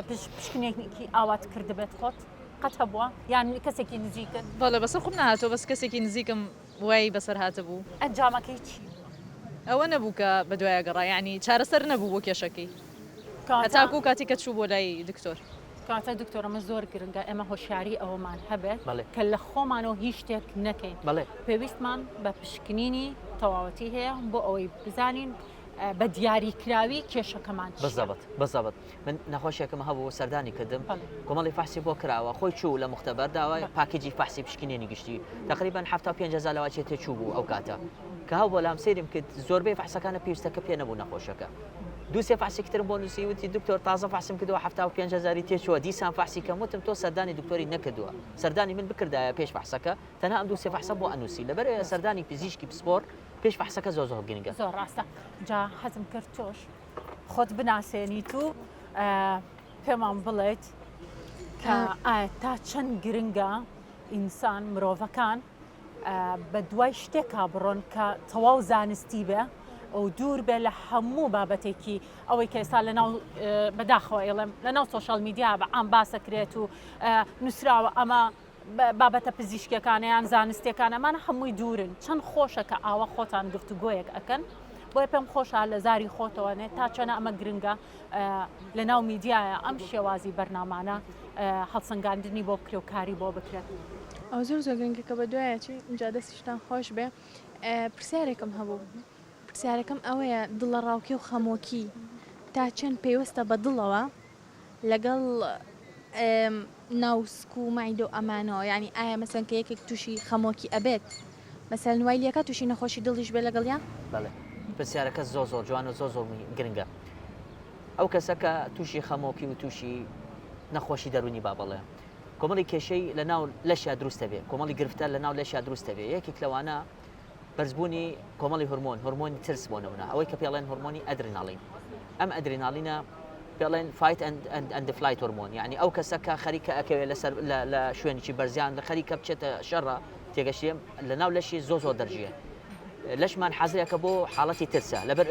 پشکنێکی ئاوات کردبێت خۆت قەت هەبووە یان کەسێکی نزیکت بەڵێ بەسەر خۆم نهاتەوە بەس کەسێکی نزیکم وای بەسەر هاتە بوو ئەنجامەکەی چی ئەوە نەبوو کە بە دوایە گەڕا یعنی چارەسەر نەبوو بۆ کێشەکەی هەتاکو کاتی کە چوو بۆ لای دکتۆر کاتە دکتۆرەمە زۆر گرنگە ئێمە هۆشیاری ئەوەمان هەبێت کە لە خۆمانەوە هیچ شتێک نەکەین پێویستمان بە پشکنینی تەواوەتی هەیە بۆ ئەوەی بزانین بە دیاریکراوی کێشەکەمان بەزەبت من نەخۆشیێکم هەبوو سەردانی کردم کۆمەڵی فاحسی بۆ کراوە خۆی چوو لە مختبەر داوای پاکیجی فاحسی پشکنێنی گشتی تقریبا 75,000 لەواچێت تێچوو بوو ئەو کاتە کە هاو بۆ لام سێریم کرد زۆربەی فەحسەکانە پێویستەکە پێ نەبوو نەخۆشەکە دووسێ فەحسێکترم بۆ نووسی وتی دکتۆر تازە فەحسم کردووە 75,000 تێچووە دیسان فەحسی کەم وتم تۆ سەردانی دکتۆری نەکردووە سەردانی من بکردایە پێش فەحسەکە تەنها ئەم دووسێ فەحسە بۆ ئەنووسی لەبەر سەردانی پزیشکی پسپۆر پێش فەحسەکە زۆر گرنگە زۆر ڕاستە جا حەزم کرد تۆش خۆت بناسێنیت و پێمان بڵێیت کە ئایا تا چەند گرنگە ئینسان مرۆڤەکان بە دوای شتێکا بڕۆن کە تەواو زانستی بێ ئەو دوور بێ لە هەموو بابەتێکی ئەوەی کە ئێستا لەناو بەداخەوە ئێڵێم لەناو سۆشال میدیا بە ئام باسەکرێت و نووسراوە ئەمە بابەتە پزیشکەکانیان زانستیەکان ئەمانە هەمووی دوورن چەند خۆشە کە ئاوا خۆتان گفتوگۆیەک ئەکەن بۆیە پێم خۆشە لە زاری خۆتەوەنێت تا چەنە ئەمە گرنگە لە ناو میدیایە ئەم شێوازی بەرنامانە هەڵسەنگاندنی بۆ بکرێ و کاری بۆ بکرێت ئەو زۆر گرنگە کە بە دوایەکی اینجا دەستیشتان خۆش بێ پرسیارێکم هەبوو پرسیارەکەم ئەوەیە دڵە ڕاوکی و خەمۆکی تا چەند پێوەستە بە دڵەوە لەگەڵ ناوسک و مایدە و ئەمانەوە ینی ئایا مەسەن کە یەکێک تووشی خەمۆکی ئەبێت مەسەل نوایلیەکە تووشی نەخۆشی دڵیش بێ لەگەڵیان بەڵێ پرسیارەکە زۆر جوانە زۆر گرنگە ئەو کەسە کە تووشی خەمۆکی و تووشی نەخۆشی دەرونی با بڵێ کۆمەڵی کێشەی لە ناو لەشیا دروستە بێ کۆمەڵی گرفتە لە ناو لەشیا دروستە بێ یەکێک لەوانە بەرزبوونی کۆمەڵی هورمۆنی ترس بۆ نمونە ئەوەی کە پێڵێن هورمۆنی ئەدرینالین ئەم ئەدرینالینە پێڵێن فایت ئەند فلایت هورمۆن یعنی ئەو کەسە کە خەریکە ئەکەوێت لەسەر لە شوێنێکی بەرزیان لە خەریکە بچێتە شەڕە تێگەشتیم لە ناو لەشی زۆر دەرجیە لەشمان حەزرێکە بۆ حاڵەتی ترسە لەبەر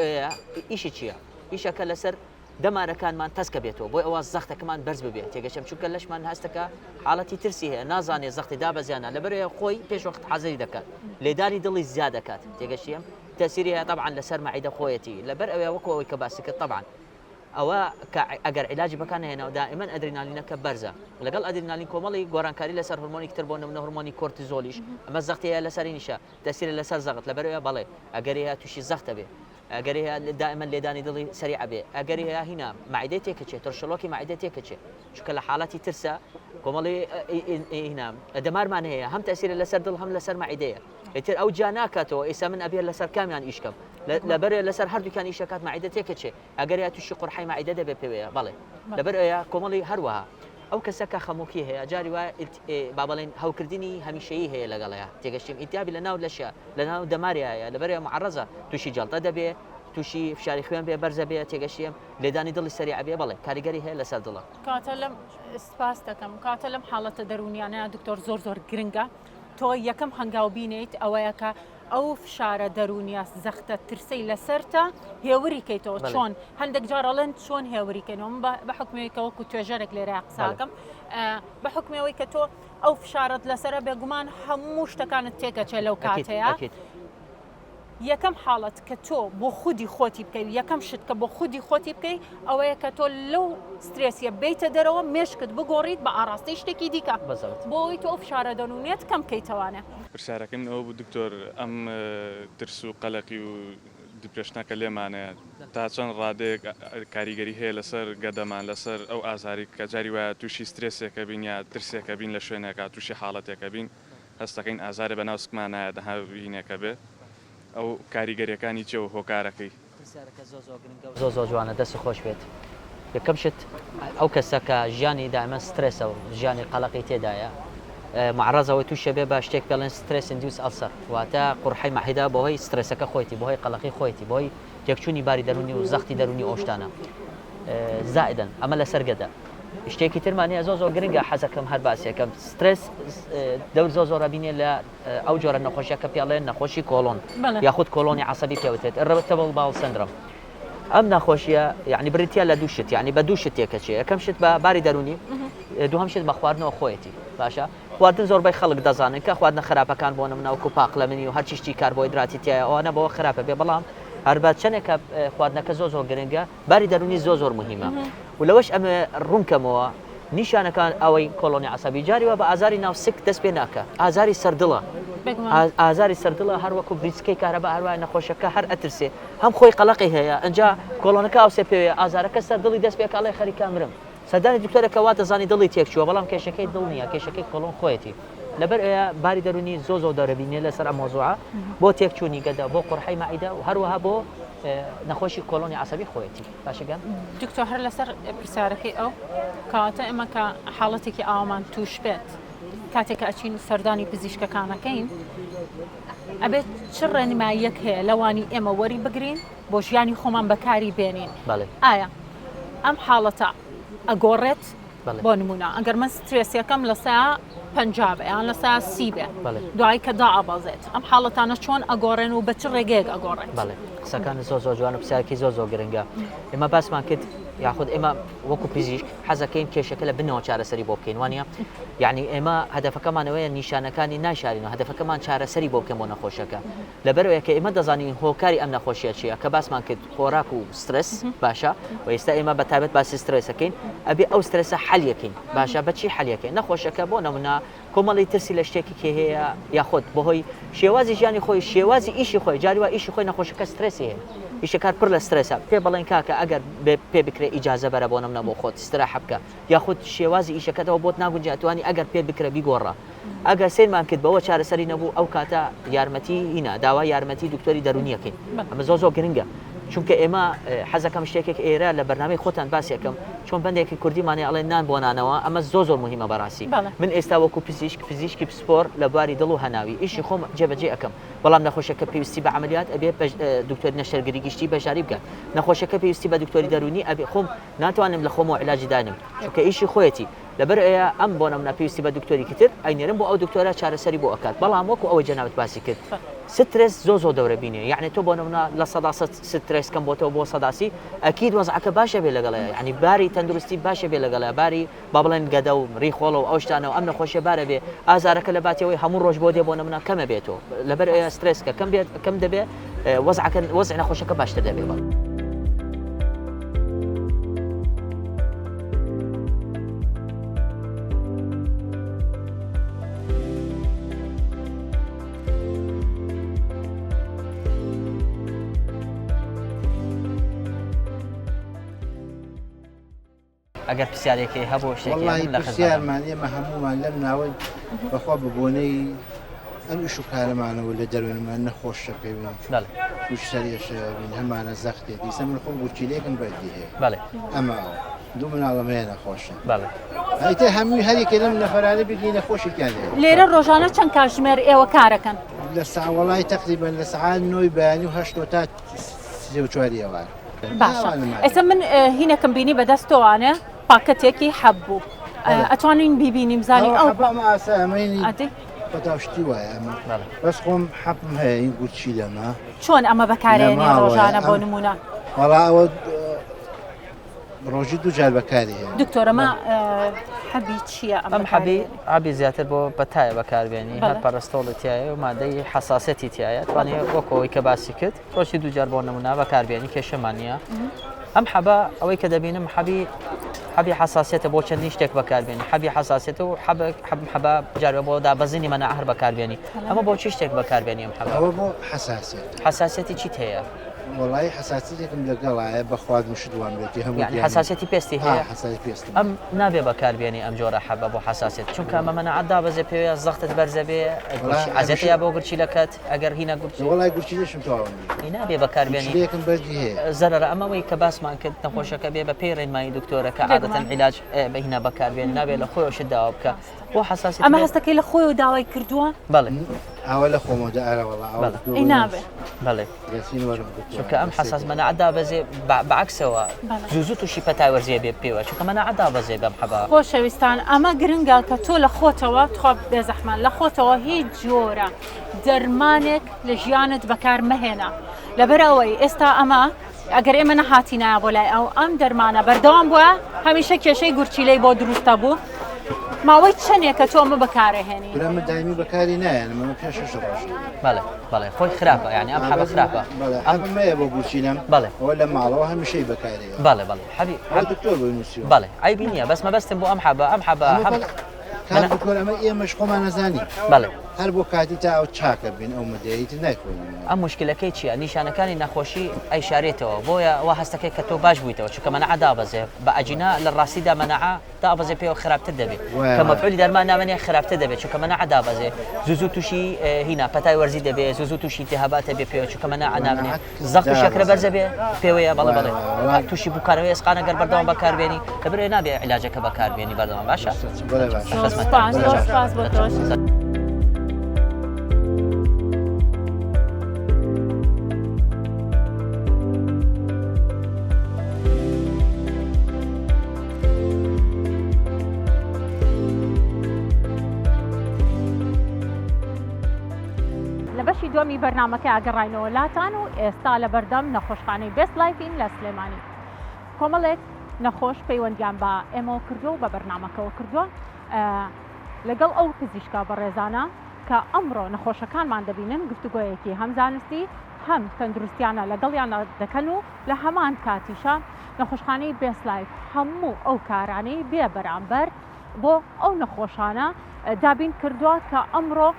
ئیشی چییە؟ ئیشەکە لەسەر دەمارەکانمان تەسکە بێتەوە بۆی ئەوە زەختەکەمان بەرز ببێت تێگەشتم چونکە لەشمان هەستەکە حاڵەتی ترسی هەیە نازانێت زەختی دابەزیانە لەبەر خۆی پێشوەخت حەزری دەکات لێدانی دڵی زیاد دەکات تێگەشتیم تەسیری هەیە طبعا لەسەر مەعیدە خۆیەتی لەبەر ئەوێ وەکو ئەوەی کە باسی کرد طبعا ئەوە ئەگەر علاجی بەکان هێنەوە دائما ئەدرینالینەکە بەرزە لەگەڵ ئەدرینالین کۆمەڵی گۆرانکاری لەسەر هورمۆنی تر بۆ نمونە هورمۆنی کۆرتیزۆلیش ئەمە زەختەیە لەسەری نیشە تەسیرە لەسەر زەخت لەبەرەوە بەڵێ ئەگەر هەیە تووشی زەختە بێ ئەگەر هەیە دائما لێدانی دڵی سەریع بێ ئەگەر هەیە هینا مەعیدەی تێکەچێت تەرشەڵۆکی مەعیدە تێکەچێت چونکە لە حاڵەتی ترسە کۆمەڵی هینا دەمارمان هەیە هەم تەسیرە لەسەر دڵ هەم لەسەر مەعیدەیە ئیتر ئەو جا ناکاتەوە ئێستا من ئەبێت لەسەر کامیان ئیشکەم لەبەر لەسەر هەردووکان ئیشەکات مەعیدە تێکەچێ ئەگەر یا تووشی قورحەی مەعیدە دەبێت پێوەیە بەڵێ لەبەر ئەوە کۆمەڵی هەروەها ئەو کەسە کە خەمۆکی هەیە جاری وایە با بڵێن هەوکردنی هەمیشەیی هەیە لەگەڵەیە تێگەشتیم ئیتیابی لە ناو لەشە لە ناو دەماریایە لەبەر معڕەزە تووشی جەڵتە دەبێ تووشی فشاری خوێن بێ بەرزە بێ تێگەشتیم لێدانی دڵی سەریع بێ بڵێ کاریگەری هەیە لەسەر دڵە کاتە لەم سپاس دەکەم کاتە لەم حاڵەتە دەرونیانە دکتۆر زۆر گرنگە تۆ یەکەم هەنگاو بینیت ئەوەیە کە ئەو فشارە دەرونیە زەختە ترسەی لەسەرتە هێوری کەیتەوە چۆن هەندێک جارەڵێن چۆن هێوریکەنەوە بە حکمەوەیکە وەکو توێژەرێک لێرە قساکەم بە حکمەوەی کە تۆ ئەو فشارت لەسرە بێگومان هەموو شتەکانت تێکەچێت لەو کاتەیە یەکەم حاڵەت کە تۆ بۆ خودی خۆتی بکەی یەکەم شت کە بۆ خودی خۆتی بکەی ئەوەیە کە تۆ لەو سترێسیە بیتە دەرەوە مێشکت بگۆڕیت بە ئاڕاستی شتێکی دیکە بۆی تۆ فشارە دەنونێت کەم بکەیتەوانە پرسیارەکەم ئەوە بوو دکتۆر ئەم ترس و قەلەقی و دیپرێشنەکە لێمانەیە تا چەند ڕادێک کاریگەری هەیە لەسەر گەدەمان لەسەر ئەو ئازاری کە جاری وایە تووشی سترێسێکە بین یا ترسێکە بین لە شوێنێکە تووشی حاڵەتێکە بین هەستەکەین ئازارە بە ناوسکمان نایە دەهاوینێکە بێ ئەو کاریگەریەکانی چێ و هۆکارەکەی زۆر جوانە دەست خۆش بێت یەکەم شت ئەو کەسە کە ژیانی دائما سترێسە و ژیانی قەلەقی تێدایە معرەزەوەی تووشە بێ بە شتێک پێڵێن سترێس ئیندیوس ئەلسەر واتە قورحەی مەعیدە بەهۆی سترێسەکە خۆیتی بەهۆی قەلەقی خۆیتی بۆی تێکچوونی باری دەرونی و زەختی دەرونی ئۆشتانە زائدەن ئەمە لەسەر گەدە شتێکی ترمانەیە زۆر گرنگە حەزەکەم هەر باسیەکەم سترێس دەور زۆر بینێ لە ئەو جۆرە نەخۆشیە کە پێڵێن نەخۆشی کۆلۆن یاخود کۆلۆنی عەسەبی پێوتێت irritable bowel syndrome ئەم نەخۆشیە یعنی بریتیا لە دوو شت یعنی بە دوو شت تێکەچێ یەکەم شت بە باری دەرونی دووهەم شت بە خواردنەوە خۆیەتی باشە خواردن زۆربەی خەڵک دەزانن کە خواردنە خراپەکان بۆ نمونە وەکو پاقلەمنی و هەر چیشتی کاربۆهیدراتی تایە ئەوانە بەوە خراپە بێ بەڵام هەربات چەندێکە خواردنەکە زۆر گرنگە باری دەرونی زۆر مهمە و لەوەش ئەمە ڕوونکەمەوە نیشانەکان ئەوەی کۆلۆنی عەسەبی جاریوە بە ئازاری ناوسک دەست پێ ناکە ئازاری سەردڵە ئازاری سەردڵە هەر وەکو بریسکەی کارەبا هەروای نەخۆشەکە هەر ئەترسێ هەم خۆی قەلەقی هەیە ئەنجا کۆلۆنەکە ئەوسێ پێوێ ئازارەکە سەردڵی دەست پێکاڵی خەریکا مرم سەردانی دکتۆرەکە واتە زانی دڵی تێکچووە بەڵام کێشەکەی دڵ نییە کێشەکەی کۆلۆن خۆیەتی لەبەر ئەوە باری دەرونی زۆ دەرەبینێ لەسەر ئەم مۆزوعە بۆ تێکچوونی گەدە بۆ قورحەی مەعیدە و هەروەها بۆ نەخۆشی کۆلۆنی عەسەبی خۆیەتی باشەگەم دکتۆر هەر لەسەر پرسیارەکەی ئەو کەواتە ئێمە کە حاڵەتێکی ئاوامان توش بێت کاتێک ئەچین و سەردانی پزیشکەکانەکەین ئەبێت چ ڕێنماییەک هەیە لەوانی ئێمە وەری بگرین بۆ ژیانی خۆمان بەکاری بێنین ئایا ئەم حاڵەتە ئەگۆڕێت بۆ نمونە ئەگەر من سترێسیەکەم لە سەیە 50 بێ یان لە سەیە 30 بێ دوای کە دائەبەزێت ئەم حاڵەتانە چۆن ئەگۆڕێن و بە چ ڕێگەیەک ئەگۆڕێت قسەکان زۆر جوان و پرسیارێکی زۆر گرنگە ئێمە باسمان کرد یاخود ئێمە وەکو پزیشک حەزەکەین کێشەکە لە بنەوە چارەسەری بۆ بکەین وانە یعنی ئێمە هەدەفەکەمانەوەیە نیشانەکانی ناشارینەوە هەدەفەکەمان چارەسەری بۆ بکەم بۆ نەخۆشەکە لەبەرەوەی کە ئێمە دەزانین هۆکاری ئەم نەخۆشیە چیە کە باسمان کرد خۆراک و سترس باشە و ئێستا ئێمە بەتابەت باسی سترسەکەین ئەبێ ئەو سترسە حەلیەکەین باشە بەچی حەلیەکەین نەخۆشەکە بۆ نمونە کۆمەڵی ترسی لە شتێکی کێ هەیە یاخود بەهۆی شێوازی ژیانی خۆی شێوازی ئیشی خۆی جاری وا ئیشی خۆی نەخۆشەکە سترسی هەیە ئیشەکار پڕ لە سترسە پێ بەڵێن کاکە ئەگەر پێ بکرێ ئیجازە بەرە بۆ نمونە بۆ خۆت استراحە بکە یاخود شێوازی ئیشەکەتەوە بۆت ناگونجێت توانی ئەگەر پێ بکرە بیگۆڕە ئەگەر سێرمان کرد بەوە چارەسەری نەبوو ئەو کاتە یارمەتی هینە داوا یارمەتی دکتۆری دەرونیەکەین ئەمە زۆر گرنگە چونکە ئێمە حەزەکەم شتێکێک ئێرە لە بەرنامەی خۆتان باسیەکەم چۆن بەندێکی کوردیمانێ ئەڵێن نان بۆ نانەوە ئەمە زۆر مهمە بەڕاستی من ئێستا وەکو پزیشکی پسپۆر لە بواری دڵ و هەناوی ئیشی خۆم جێبەجێ ئەەکەم بەڵام نەخۆشەکە پێویستی بە عملیات ئەبێ دکتۆری نەشەرگری گشتی بەشاری بکەن نەخۆشەکە پێویستی بە دکتۆری دەرونی ئەبێ خۆم ناتوانم لە خۆمەوە علاجی دانم چونکە ئیشی خۆیەتی لەبەر ئەیە ئەم بۆ نەمونە پێویستی بە دکتۆری کتر ئەینێرم بۆ ئەو دکتۆرە چارەسەری بۆ ئەکات بەڵام وەکو ئەوە جەنابەت باسی کرد سترس زۆر دەورە بینێ یعنی تۆ بۆ نمونە لە سەدا سترس کەم بۆتەوە بۆ سەداسی ئەکید وەزعەکە باشە بێ لەگەڵەیە ینی باری تەندروستی باشە بێ لەگەڵە باری با بڵێن گەدە و ڕیخۆڵە و ئەو شتانەوە ئەم نەخۆشیە بارە بێ ئازارەکە لە باتیەوەی هەموو ڕۆژ بۆ دێ بۆ نمونە کەمە بێتەوە لەبەر ئەیە سترسکە کەم دەبێ وەزع نەخۆشەکە باشتر دەبێ ئەگەر پرسیارێکی هەبوو شتێکی لە پرسیارمان ئێمە هەمومان لەم ناوەی بەخوا ببوونەی ئەم ئیش و کارەمانەوە لە دەروونمان نەخۆشە پێوین توش سەریەشەبین هەمانە زەختێ دیسە من خۆم گورچیلێکم بەردی هەیە ئەمە دوو مناڵەمەیە نەخۆشە ئەیتە هەمووی هەرێکێ لەم نەفەرانە بگی نەخۆشیان لێرە ڕۆژانە چەند کاتژمێر ئێوە کارەکەن لە ساوەڵای تقریبا لە سەعات 9 بەیانی و 8 تا 34 ئێوار باشە ئێستا من هینەکەم بینی بەدەستەوانە پاکەتێکی حەبوو ئەتوانین بیبینیم زانی ئەو ئاسامەینی بەتاشتی وایە ئەمە بەس خۆم حەبم هەیە این گوچی لەمە چۆن ئەمە بەکارێنی ڕۆژانە بۆ نمونە وەڵا ئەوە ڕۆژی دوو جار بەکاری هەیە دکتۆرەمە حەبی چییە ئەم حەبی زیاتر بۆ بەتایە بەکاربێنی هەر پەرستۆڵی تایە و مادەی حساسەتی تایە توانێت وەکەوەی کە باسی کرد ڕۆژی دوو جار بۆ نمونە بەکاربێنی کێشەمانە ئەم حەبە ئەوەی کە دەبینم حەبی حساسیتە بۆ چەندی شتێک بەکاربێنی حەبی حساسیتە و حەبە جارێ بۆ دابەزینی مەنە هەر بەکاربێنی ئەمە بۆ چی شتێک بەکاربێنی ئەم حەبە ئەوە بۆ حساسیەتی چیت هەیە وڵی حساسیتێکم لەگەڵایە بەخواد مشتوان بێتی هەموو حساسیەتی پێستی هەیە ئەم نابێ بەکاربێنی ئەم جۆرە حەبە بۆ حساسیت چونکە ئەمە مەنەعەت دابەزێ پێویە زەختت بەرزە بێ عەزەتەیە بۆ گورچیلەکەت ئەگەر هینە گورچی وڵای گورچیلەشم تەواوی نابێ بەکاربێنی یەکم بەردی هەیە زەرەرە ئەمەوەی کە باسمان کرد نەخۆشەکە بێ بە پێی ڕێنمایی دکتۆرەکە عادەتەن عیلاج بەهینە بەکاربێنی نابێ لە خۆیەوە داوا بکە بۆ حساسیت ئەمە هەستەکەی لە خۆی و داوای کردووە بەڵێ ئەوە لە خۆمەدا ئەرەوەڵا نابێ بەڵێ چونکە ئەم حساس مەنەعەت دابەزێ بەعکسەوە زوو تووشی پەتای وەرزیە بێ پێوە چونکە مەنەعەت دابەزێ بەم حەبە خۆشەویستان ئەمە گرنگە کە تۆ لە خۆتەوە تخوا بێزەحمان لە خۆتەوە هیچ جۆرە دەرمانێک لە ژیانت بەکار مەهێنا لەبەرەوەی ئێستا ئەمە ئەگەر ئێمە نەهاتینایە بۆ لای ئەم دەرمانە بەردەوام بووە هەمیشە کێشەی گورچیلەی بۆ دروستە بوو ماوەی چەندێکە تۆ ئەمە بەکارهێنی برامە دایمی بەکاری نایەن ئەمە پێش ڕۆژ بەڵێ خۆی خراپە یعنی ئەم حەبە خراپە ئەمەیە بۆ گورچینەم بەڵێ ئەوە لە ماڵەوە هەمیشەی بەکارەیە بەڵێ حەبی دکتۆر بۆی نووسیوە بەڵێ ئایبی نییە بەس مەبەستم بۆ ئەم حەبە کار بکۆر ئەمە ئێمەش خۆمان نەزانی بەڵێ هەر بۆ کاتی تا ئەو چاکە بین ئەو مدەیت نایخۆین ئەم مشکلەکەی چییە نیشانەکانی نەخۆشی ئەی شارێتەوە بۆیە وا هەستەکەی کە تۆ باش بوویتەوە چونکە مەنەعە دابەزێ بە ئەجینا لە ڕاستیدا مەنەعە دابەزێ پێوە خراپتر دەبێت کە مەفعولی دەرمان نامێنێ خراپتر دەبێت چونکە مەنەعە دابەزێ زوو تووشی هینا پەتای وەرزی دەبێت زوو تووشی التهاباتە بێ پێوە چونکە مەنەعە نامێنێ زەخت و شەکرە بەرزە بێ پێوەیە بەڵێ بەڵێ تووشی بووکارەوەی ئێسقانە گەر بەردەوام بەکاربێنی لەبەرێ نابێ عیلاجەکە بەکاربێنی بەردەوام باشە سپاس بۆ تۆش. بەشی دومی بەرنامەکە ئاگەڕاینەوە لاتان و ئێستا لە بەردەم نەخۆشخانەی بێست لایفین لە سلێمانی کۆمەڵێک نەخۆش پەیوەندیان بە ئێمەوە کردو و بە بەرنامەکەەوە کردووە لەگەڵ ئەو پزیشکا بەڕێزانە کە ئەمڕۆ نەخۆشەکانمان دەبینن گفتوگۆیەکی هەم زانستی هەم تەندروستیانە لەگەڵیان دەکەن و لە هەمان کاتیشە نەخۆشخانەی بێست لایف هەموو ئەو کارانەی بێ بەرامبەر بۆ ئەو نەخۆشانە دابین کردووە کە ئەمڕۆ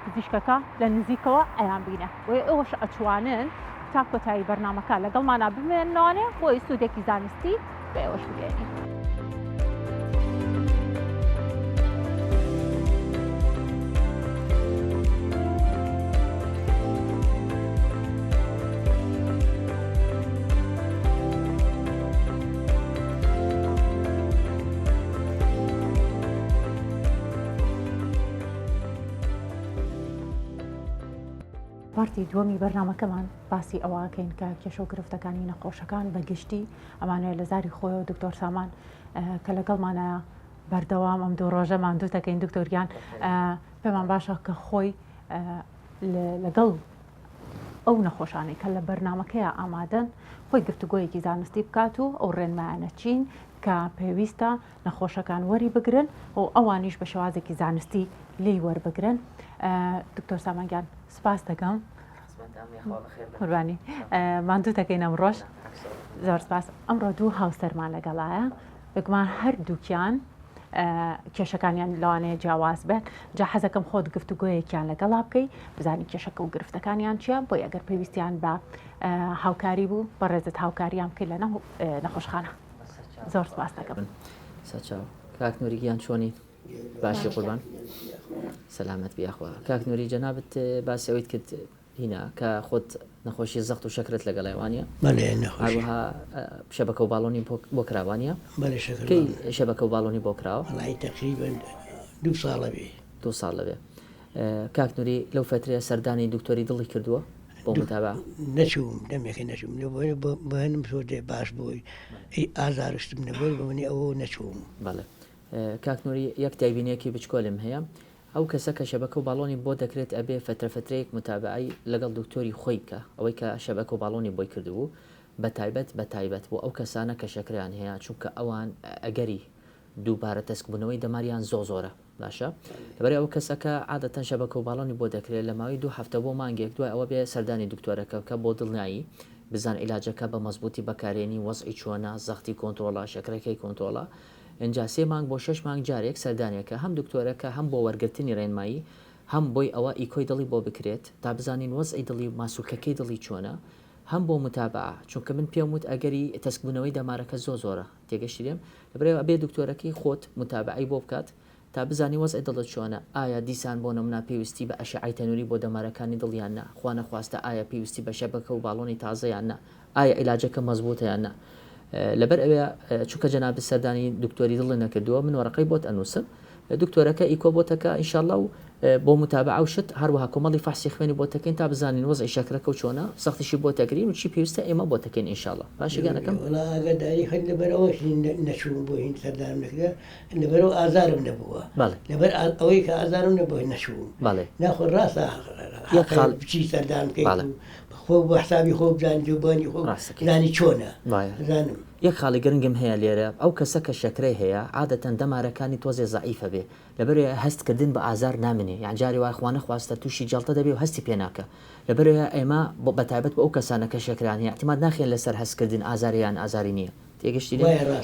پزیشکەکە لە نزیکەوە ئەیان بینە وی ئەوش ئەتوانن تا کۆتایی بەرنامەکە لەگەڵمانە بمێننەوانێ بۆی سوودێکی زانستی بە ئێوەش بگەێنین. پارتی دووەمی بەرنامەکەمان باسی ئەوەکەین کە کێشە و گرفتەکانی نەخۆشەکان بە گشتی ئەمانەیە لە زاری خۆی و دکتۆر سامان کە لەگەڵمانە بەردەوام ئەم دوو ڕۆژە ماندوو دەکەین دکتۆریان پێمان باشە کە خۆی لەگەڵ ئەو نەخۆشانەی کە لە بەرنامەکەیە ئامادەن خۆی گفتوگۆیەکی زانستی بکات و ئەو ڕێنمایانە چین کە پێویستە نەخۆشەکان وەری بگرن و ئەوانیش بە شێوازێکی زانستی لی وەربگرن. دکتۆر سامانگیان سپاس دەکەم قوربانی ماندوو دەکەین ئەمڕۆژ زۆر سپاس. ئەمڕۆ دوو هاوسەرمان لەگەڵایە بگومان هەردووکیان کێشەکانیان لەوانەیە جیاواز بێت جا حەزەکەم خۆت گفتوگۆیەکیان لەگەڵا بکەی بزانی کێشەکە و گرفتەکانیان چیە بۆ ئەگەر پێویستیان بە هاوکاری بوو بە ڕێزت هاوکاریان بکەی لە نەخۆشخانە. زۆر سپاس دەکەم. کاک نووریگیان چۆنی باشی قوربان سەلامەت بیاخوا. کاک نووری جەنابەت باسی ئەوەیت کرد هینا کە خۆت نەخۆشی زەخت و شەکرت لەگەڵایوانە هەروەها شەبەکە و باڵۆنی بۆ کراوانە کەی شەبەکە و باڵۆنی بۆ کراوە تقریبن 2 ساڵە بێ 2 ساڵ لەبێ. کاک نووری لەو فترەیە سەردانی دکتۆری دڵی کردووە بۆ متابع نەچووم دەمێکی نەچووم بەێنم زۆر باش بووی ئازارشتم نەبووی بەمنی ئەوە نەچووم. بەڵێ کاک نووری یەک تایبینەیەکی بچکۆلم هەیە ئەو کەسە کە شەبەکە و باڵۆنی بۆ دەکرێت ئەبێ فترەیەک متابعی لەگەڵ دکتۆری خۆی کە ئەوەی کە شەبەکە و باڵۆنی بۆی کردبوو بە تایبەت بۆ ئەو کەسانە کە شەکریان هەیە چونکە ئەوان ئەگەری دووبارە تەسکبوونەوەی دەماریان زۆرە باشە لەبەرێ ئەو کەسەکە عادەتەن شەبەکە و باڵۆنی بۆ دەکرێت لە ماوەی 2 هەفتە بۆ مانگێک دوای ئەوە بێ سەردانی دکتۆرەکە کە بۆ دڵنیایی بزان عیلاجەکە بە مەزبوطی بەکارێنی وەزعی چۆنە زەختی کۆنتترۆڵە شەکرەکەی کۆنتترۆڵە ئەجا 3 مانگ بۆ 6 مانگ جارێک سەردانیەکە هەم دکتۆرەکە هەم بۆ وەرگرتنی ڕێنمایی هەم بۆی ئەوە ئیکۆی دڵی بۆ بکرێت تا بزانین وەزعی دڵی ماسوولکەکەی دڵی چۆنە هەم بۆ متابعە چونکە من پێم وت ئەگەری تەسکبوونەوەی دەمارەکە زۆرە تێگەشتی لێم لەبرێ ئەبێ دکتۆرەکەی خۆت متابعی بۆ بکات تا بزانی وەزعی دڵت چۆنە ئایا دیسان بۆ نەمنا پێویستی بە ئەشعەی تەنووری بۆ دەمارەکانی دڵیان نا خوا نەخواستە ئایا پێویستی بە شەبەکە و باڵۆنی تازەیان نا ئایا عیلاجەکە مەزبووتەیان نا لەبەر ئەوێ چونکە جەناب سەردانی دکتۆری دڵی نەکردووە من وەرەقەی بۆت ئەنووسم دکتۆرەکە ئیکۆ بۆتەکە ئینشاءالله و بۆ متابعە و شت هەروەها کۆمەڵی فحسی خوێنی بۆ تەکەین تا بزانین وەزعی شەکرەکە و چۆنە سەختیشی بۆ تەگرین و چی پێویستە ئێمە بۆ تەکەین ئینشاءالله باشگانەکەم ئاگاداری خەت لەبەرەوەش نەچوون بۆ هین سەردانم نەکرا لەبەرەوە ئازارم نەبووە لەبەر ئەوەی کە ئازارم نەبووی نەچوون ناخۆ ڕاستە بچی سەردان بکەیت خۆ بە حسابی خۆ بزانیت و بانی خۆ زانی چۆنە زانم. یەک خاڵی گرنگم هەیە لێرە ئەو کەسە کە شەکرەی هەیە عادەتەن دەمارەکانی تۆزێ زەعیفە بێ لەبەرێ هەستکردن بە ئازار نامنێ یان جاری وای خوا نەخواستە تووشی جەڵتە دەبێ و هەستی پێ ناکە لەبەرێ ئێمە بەتایبەت بە ئەو کەسانە کە شەکران هەیە احتیمال ناخێن لەسەر هەستکردن ئازاریان ئازاری نییە تێگەشتی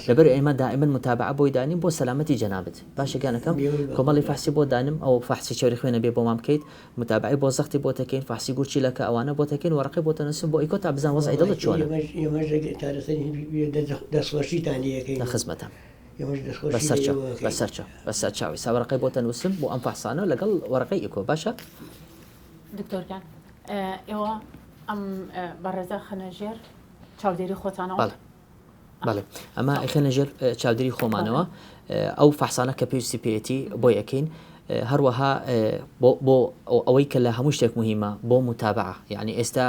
لەبەر ئێمە دائما متابعە بۆی دانیم بۆ سەلامەتی جەنابەت باشەکانەکەم کۆمەڵی فحسی بۆ دانم ئەو فحسی چێوری خوێنە بێ بۆ مام بکەیت متابعی بۆ زەختی بۆ تەکەین فحسی گورچیلەکە ئەوانە بۆ تەکەین وەرەقی بۆ تەنووسم بۆ ئیکۆ تا بزان وەزعی دڵت چۆنە دەستخۆشیتان لە خزمەتم بەسەر چاوی ساوەڕقی بۆ تەنووسم بۆ ئەم فحسانە لەگەڵ وەرەقی ئیکۆ باشە دکتۆرگان ئێوە ئەم بەڕێزە خەنەژێر چاودێری خۆتانەوە بەڵێ ئەمە ئەخێنە ژێر چاودێری خۆمانەوە ئەو فحسانە کە پێویستی پێێتی بۆ یەکەین هەروەها بۆ ئەوەی کە لە هەموو شتێک مهمە بۆ متابعە یعنی ئێستا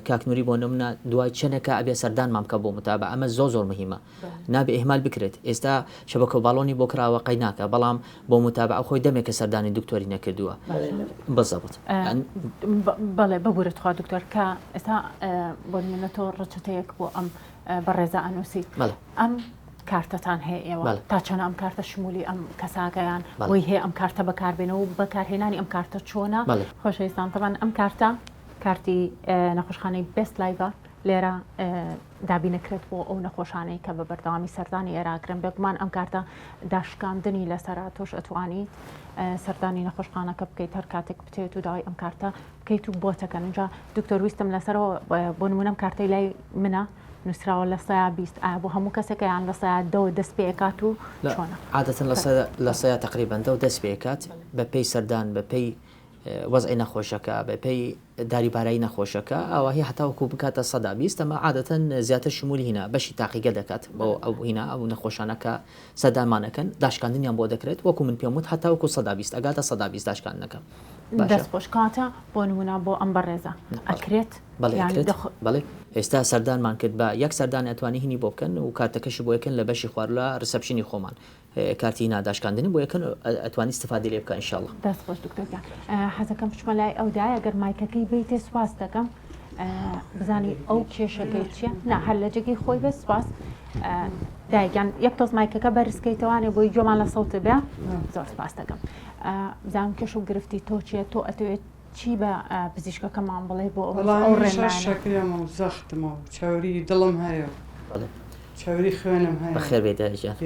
کاکنووری بۆ نمونە دوای چەنەکە ئەبێ سەردان مامکە بۆ متابعە ئەمە زۆر مهمە نابێ ئێهمال بکرێت ئێستا شەبەکە باڵۆنی بۆ کراوە قەیناکە بەڵام بۆ متابعە خۆی دەمێکە سەردانی دکتۆری نەکردووە بەزەبت بەڵێ ببورێت خوا دکتۆر کە ئێستا بۆ نمونەتەوە ڕەچەتەیەک بۆ ئەم بەڕێزە ئەنووسیت ئەم کارتتان هەیە ئێوە تا چەنە ئەم کارتە شمولی ئەم کەساگەیان بۆی هەیە ئەم کارتە بەکاربێنەوە و بەکارهێنانی ئەم کارتە چۆنە خۆشەویستان تەبان ئەم کارتە کارتی نەخۆشخانەی بێست لایڤە لێرە دابینەکرێت بۆ ئەو نەخۆشانەی کە بە بەردەوامی سەردانی ئێراگرن بێگومان ئەم کارتە داشکاندنی لەسەرا تۆش ئەتوانیت سەردانی نەخۆشخانەکە بکەیت هەر کاتێک بتێت و داوای ئەم کارتە بکەیت و بۆتەکەن اینجا دکتۆر ویستم لەسەرەوە بۆ نمونەم کارتەی لای منە نووسراوە لە سایە 20 بۆ هەموو کەسێکیان لە سایە دە دەست پێکات و چۆنە عادەتەن لە سایە تقریبان دە دەست پێکات بە پێی سەردان بە پێی وەزعی نەخۆشەکە بە پێی داریبارایی نەخۆشەکە ئەوە هی هەتاوەکو بکاتە 120 ئەمە عادەتەن زیاتر شمولی هینە بەشی تاقیگە دەکات بۆ ئەو هینە ئەو نەخۆشانەکە سەردانمانەکەن داشکاندنیان بۆ دەکرێت وەکو من پێم وت هەتاوەکو 120 ئەگاتە 120 داشکاندنەکە دەستخۆش کاتە بۆ نمونە بۆ ئەم بەڕێزە ئەکرێت بەڵێ ئێستا سەردانمان کرد بە یەک سەردان ئەتوانی هینی بۆ بکەن و کارتەکەشی بۆ یەکەن لە بەشی خوارلە ڕسەپشنی خۆمان کارتی ناداشکاندنی بۆ یەکەن ئەتوانی استفادە لێ بکە ئینشاءالله دەستخۆش دکتۆرگان حەزەکەم بچمە لای ئەودای ئەگەر مایکەکەی بیتێ سواز دەکەم بزانی ئەو کێشەکەی چییە نا هەر لە جێگەی خۆی بێ سواز دایگیان یەک تۆز مایکەکە بەرزکەیتەوانێ بۆی جۆمان لە سەوتە بێ زۆر سپاس دەکەم بزانم کێش و گرفتی تۆ چیە تۆ ئەتوێت چی بە پزیشکەکەمان بڵێ بۆ ئەو ڕێنشەکرێمە و زەختمە و چاوری دڵم هەیە چاوری خوێنم هەیە بەخێر بێ دایجان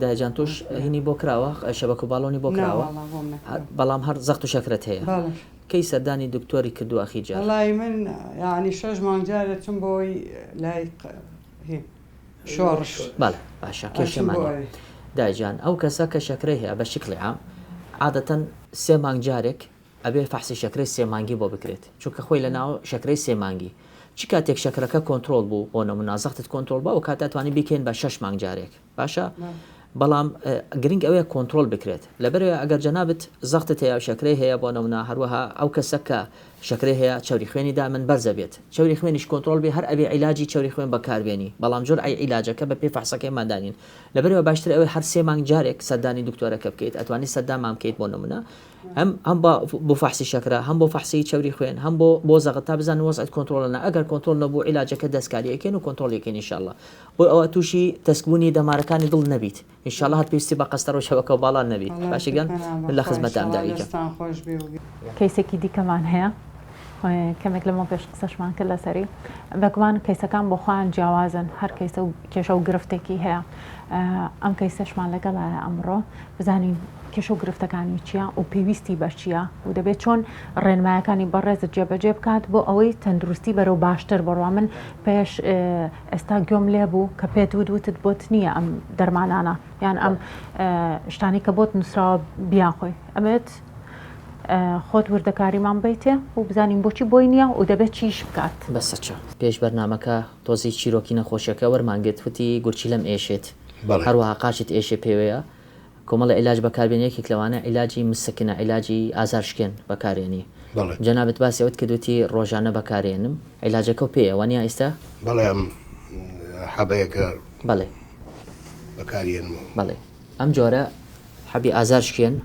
دایجان تۆش هینی بۆ کراوە شەبەکە و باڵۆنی بۆ کراوە بەڵام هەر زەخت و شەکرەت هەیە کەی سەردانی دکتۆری کردووە خیجا وەڵای من یعنی 6 مانگجارە چم بۆی لای شۆڕش باشە کێشەمانی دایجان ئەو کەسە کە شەکرەی هەیە بە شکلی عام عادەتەن 3 مانگ جارێک ئەبێ فحسی شەکرەی 3 مانگی بۆ بکرێت چونکە خۆی لە ناو شەکرەی 3 مانگی چی کاتێک شەکرەکە کۆنتترۆل بوو بۆ نمونە زەختت کۆنتترۆل بە و کاتاتوانی بیکەین بە 6 مانگ جارێک باشە بەڵام گرنگ ئەوەیە کۆنتترۆل بکرێت لەبەرەوە ئەگەر جەنابەت زەختت هەیە شەکرەی هەیە بۆ نمونە هەروەها ئەو کەسە کە شەکرەی هەیە چاوری خوێنیدا من بەرزە بێت چاوری خوێنیش کۆنتترۆل بێ هەر ئەبێ عیلاجی چاوری خوێن بەکاربێنی بەڵام جۆر ئەی عیلاجەکە بە پێ فحسەکەی مادانین لەبەرەوە باشتر ئەوەی هەر 3 مانگ جارێک سەردانی دکتۆرەکە بکەیت ئەتوانی سەردانمان بکەیت بۆ نمونە هەم بۆ فحسی شەکرە هەم بۆ فحسی چاوری خوێن هەم بۆ زەغت تا بزانن وەزعت کۆنتترۆلە ئەگەر کۆنتترۆل نەبوو عیلاجەکە دەستکاریەکەین و کۆنتترۆلەکەین ئینشاءالله بۆ ئەوە تووشی تەسکبوونی دەمارەکانی دڵ نەبیت ئینشاءالله هەت پێویستی بە قەستەر و شەوەکە و باڵان نەبیت باشیگەن لە خزمەتام داویکە کەیسێکی دیکەمان هەیە کەمێک لەمە پێش قسەشمان کرد لەسەری بەگومان کەیسەکان بۆ خۆیان جیاوازن هەر کەیسە و کێشە و گرفتێکی هەیە ئەم کەیسەشمان لەگەڵایە ئەمڕۆ بزانین کێشە و گرفتەکانی چییە و پێویستی بە چییە و دەبێت چۆن ڕێنمایەکانی بەڕێزت جێبەجێ بکات بۆ ئەوەی تەندروستی بەرەو باشتر بڕوا من پێش ئێستا گوێم لێ بوو کە پێت وتت بۆت نییە ئەم دەرمانانە یان ئەم شتانی کە بۆت نووسراوە بیاخۆی ئەمێت خۆت وردەکاریمان بیتێ و بزانین بۆچی بۆی نییە و دەبێت چیش بکات بەسەچە پێش بەرنامەکە تۆزی چیرۆکی نەخۆشیەکە وەرمانگرت وتی گورچی لەم ئێشێت هەروەها قاچت ئێشێ پێوەیە کۆمەڵە عیلاج بەکاربێن یەکێک لەوانە عیلاجی مسکنە عیلاجی ئازارشکێن بەکارێنی جەنابەت باسی ئەوت کردوتی ڕۆژانە بەکارێنم عیلاجەکە و پێیە وانە ئێستا بەڵێم حەبەیەکە بەڵێ بەکارێنم بەڵێ ئەم جۆرە حەبی ئازارشکێن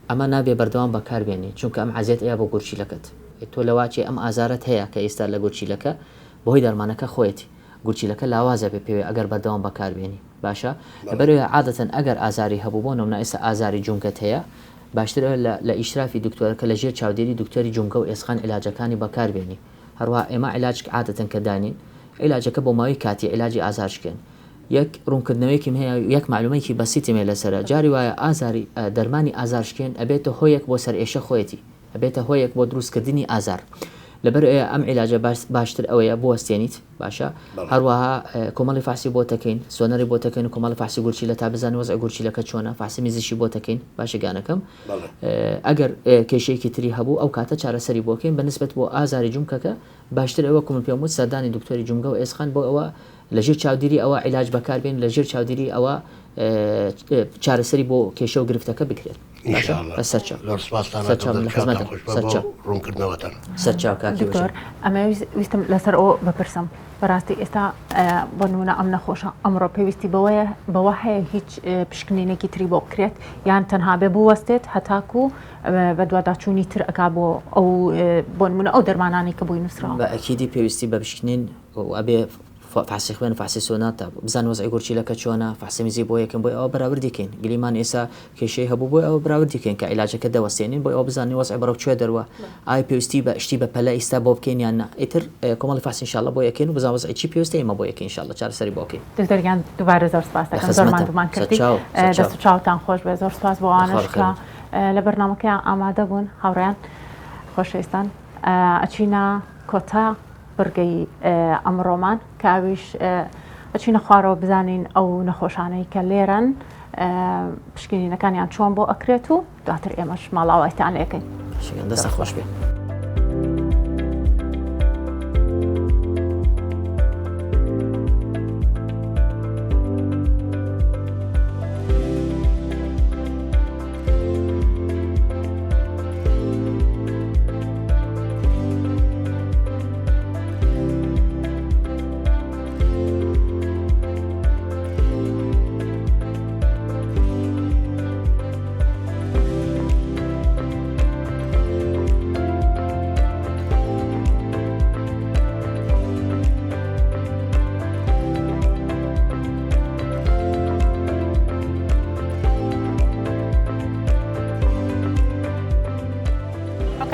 ئەمە نابێ بەردەوام بەکاربێنی چونکە ئەم عزیێت ئەیە بۆ گورچیلەکەت تۆ لەواچێ ئەم ئازارەت هەیە کە ئێستا لە گورچیلەکە بۆهۆی دەرمانەکە خۆیەتی گورچیلەکە لاوازە بێ پێوێ ئەگەر بەردەوام بەکاربێنی باشە لەبەرەوە عادەتەن ئەگەر ئازاری هەبوو بۆ نمونە ئێستا ئازاری جونگەت هەیە باشترە لە ئیشرافی دکتۆرەکە لە ژێر چاودێری دکتۆری جونگە و ئێسخان عیلاجەکانی بەکاربێنی هەروە ئێمە عیلاج عادەتەن کە دانین عیلاجەکە بۆ ماوەی کاتی عیلاجی ئازارشکێن یەک ڕوونکردنەوەیکیم هەیە یەک معلومەیەکی بەسیتی مێ لەسرە جاری وایە ئازاری دەرمانی ئازارشکێن ئەبێتە هۆیەک بۆ سەر ئێشە خۆیەتی ئەبێتە هۆیەک بۆ دروستکردنی ئازار لەبەر ئەم عیلاجە باشتر ئەوەیە بۆ وەستێنیت باشە هەروەها کۆمەڵی فاسی بۆ تەکەین سۆنەری بۆ تەکەین و کۆمەڵی فاسی گورچی لە تا بزانانی وەزع گورچیلەکە چۆنە فاسی میزیشی بۆ تەکەین باشەگانەکەم ئەگەر کێشەیەکی تری هەبوو ئەو کاتە چارەسەری بۆکەین بەنسبەت بۆ ئازاری جومکەکە باشتر ئەوە کومل پێم وت سەردانی دکتۆری جومگە و ئێسخان بۆ ئەوە لەژێر چاودێری ئەوە عیلاج بەکاربێن لەژێر چاودێری ئەوە چارەسەری بۆ کێشە و گرفتەکە بکرێت دکتۆر ئەمە ویستم لەسەر ئەو بپرسم بەڕاستی ئێستا بۆ نمونە ئەم نەخۆشە ئەمڕۆ پێویستی بەوە هەیە هیچ پشکنینێکی تری بۆ بکرێت یان تەنها بێ بوەستێت هەتاکو بە دوواداچوونی تر ئەکا بۆ ئەو بۆ نمونە ئەو دەرمانانی کە بۆی نووسراوە بە ئەکیدی پێویستی بە پشکنین ئەبێ فاسی خوێن فاسی سۆنات بزان وەزعی گورچیلەکە چۆنە فاسیمیزی بۆ یەکەم بۆی ئەوە بەراوردیکەین گلیمان ئێستا کێشەی هەبوو بۆی ئەوە بەراوردیکەین کە عیلاجەکە دەوەستێنین بۆی ئەو بزانانی وەزعی بەرەو کوێ دەروە ئایا پێویستی بە شتی بە پەلە ئێستا بۆ بکەین یان نە ئیتر کۆمەڵی فاسی ئینشاڵڵا بۆ یەکەین و بزان وەزعی چی پێویستە ئێمە بۆ یەکەین ئینشاڵڵا چارەسەری بۆ بکەین دکتۆریان دووبارە زۆر سپاس دەکەم زۆرمان کردی دەست و چاوتان خۆش بێ زۆر سپاس بۆ ئەوانەش کە لە بەرنامەکەیان ئامادە بوون هاوڕێیان خۆشەویستان ئەچینە کۆتا بڕگەی ئەمڕۆمان کاویش ئەچینە خوارەوە بزانین ئەو نەخۆشانەی کە لێرەن پشکنینەکانیان چۆن بۆ ئەکرێت و دواتر ئێمەش ماڵاوایتان لێکەین دەستە خۆش بێ.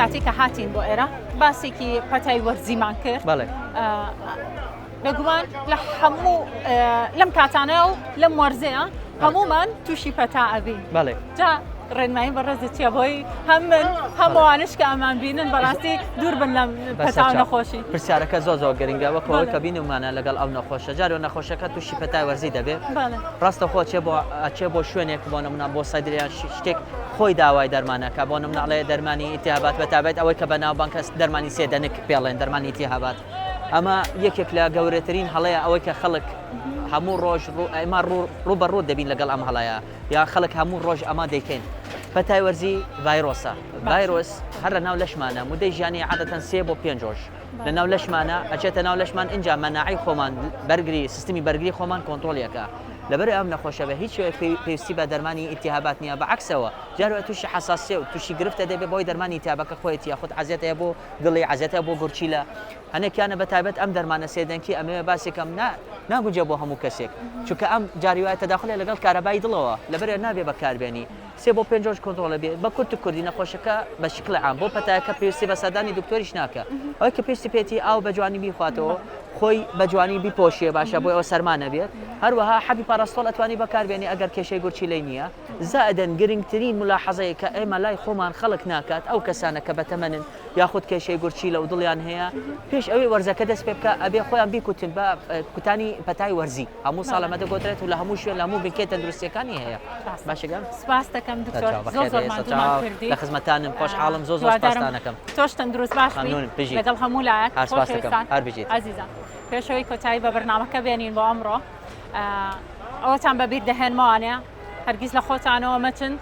کاتی کە هاتین بۆ ئێرە باسێکی پەتای وەرزیمان کرد بەگومان لە هەموو لەم کاتانە و لەم وەرزەیە هەمومان تووشی پەتا ئەبین جا ڕێنمایی بەڕێزت چیە بۆی هەم من هەمووانش کە ئەمان بینن بەڕاستی دوور بن لەم پەتا و نەخۆشی پرسیارەکە زۆر گرنگە وەکەوەی کە بینمانە لەگەڵ ئەو نەخۆشە جارێ نەخۆشەکە تووشی پەتای وەرزی دەبێت ڕاستەخۆ چێ بۆ شوێنێک بۆ نمونە بۆ سایدریان شتێک خۆی داوای دەرمانەکە بۆ نمونەڵێ دەرمانی ئیتیهابات بەتابێت ئەوەی کە بەناوبانکە دەرمانی سێدەنک پێڵێن دەرمانی ئیتیهابات ئەمە یەکێک لە گەورەترین هەڵەیە ئەوەی کە خەڵک هەموو ڕۆژ ئەمە ڕوبەڕوو دەبین لەگەڵ ئەم هەڵەیە یا خەڵک هەموو ڕۆژ ئەمە دەیکەین پەتای وەرزی ڤایرۆسە ڤایرۆس هەر لە ناو لەشمانە مودەی ژیانی عادەتەن 3 بۆ 5 ڕۆژ لە ناو لەشمانە ئەچێتە ناو لەشمان اینجا مەناعی خۆمان بەرگری سیستمی بەرگری خۆمان کۆنتڕۆڵیەکە لەبەر ئەم نەخۆشە بە هیچ پێویستی بە دەرمانی ئیتیهابات نییە بەعکسەوە جارێ تووشی حساسیە و تووشی گرفتە دەبێت بۆی دەرمانی ئیتیهابەکە خۆیەتی یاخود عەزیەتەیە بۆ دڵی عەزیەتەیە بۆ گورچیلە هەنێکیانە بەتایبەت ئەم دەرمانە سێدەنکی ئەمەوێ باسێکم ناگونجێ بۆ هەموو کەسێک چونکە ئەم جاری وایە تەداخڵێ لەگەڵ کارەبای دڵەوە لەبەرێ نابێ بەکاربێنی 3 بۆ 5 ڕۆژ کۆنتڕۆڵە بێت بە کورت و کوردی نەخۆشەکە بە شکل عام بۆ پەتایەکە پێویستی بە سەردانی دکتۆریش ناکە ئەوەی کە پێویستی پێێتی ئاو بە جوانی بیخواتەوە خۆی بە جوانی بیپۆشیە باشە بۆ ئەوە سەرمانە بێت هەروەها حەبی پاراستۆڵ ئەتوانی بەکاربێنی ئەگەر کێشەی گورچیلەی نییە زائدەن گرنگترین ملاحەزەیە کە ئێمە لای خۆمان خەڵک ناکات ئەو کەسانە کە بەتەمەنن یاخود کێشەی گورچیلە و دڵیان هەیە پێش ئەوەی وەرزەکە دەست پێ بکە ئەبێ خۆیان بیکوتن بە کوتانی پەتای وەرزی هەموو ساڵ ئەمە دەگۆترێت و لە هەموو شوێن لە هەموو بنکەی تەندروستیەکانی هەیە باشەگەم سپاس دەکەم دکتۆر زۆر مادومان کردی لە خزمەتانم خۆشحاڵم زۆر سپاسدانەکەم تۆش تەندروست باش بی لەگەڵ هەموو لایەک خۆشەویستان عەزیزان پێشەوەی کۆتایی بە بەرنامەکە بێنین بۆ ئەمڕۆ ئەوەتان بەبیر دەهێنمەوانەیە هەرگیز لە خۆتانەوە مەچن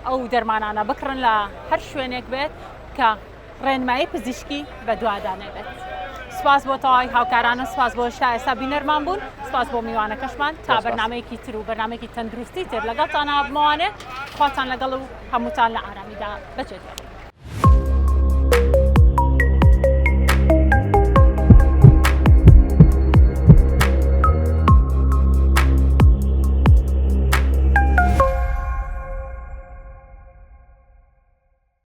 ئەو دەرمانانە بکڕن لە هەر شوێنێک بێت کە ڕێنمایی پزیشکی بە دووادانێت سپاس بۆ تەواوی هاوکارانە سپاس بۆ هێشتا ئێستا بینەرمان بوون سپاس بۆ میوانەکەشمان تا بەرنامەیەکی تر و بەرنامەیەکی تەندروستی تر لەگەڵتان هەبمەوانێ خواتان لەگەڵ و هەمووتان لە ئارامیدا بەجێ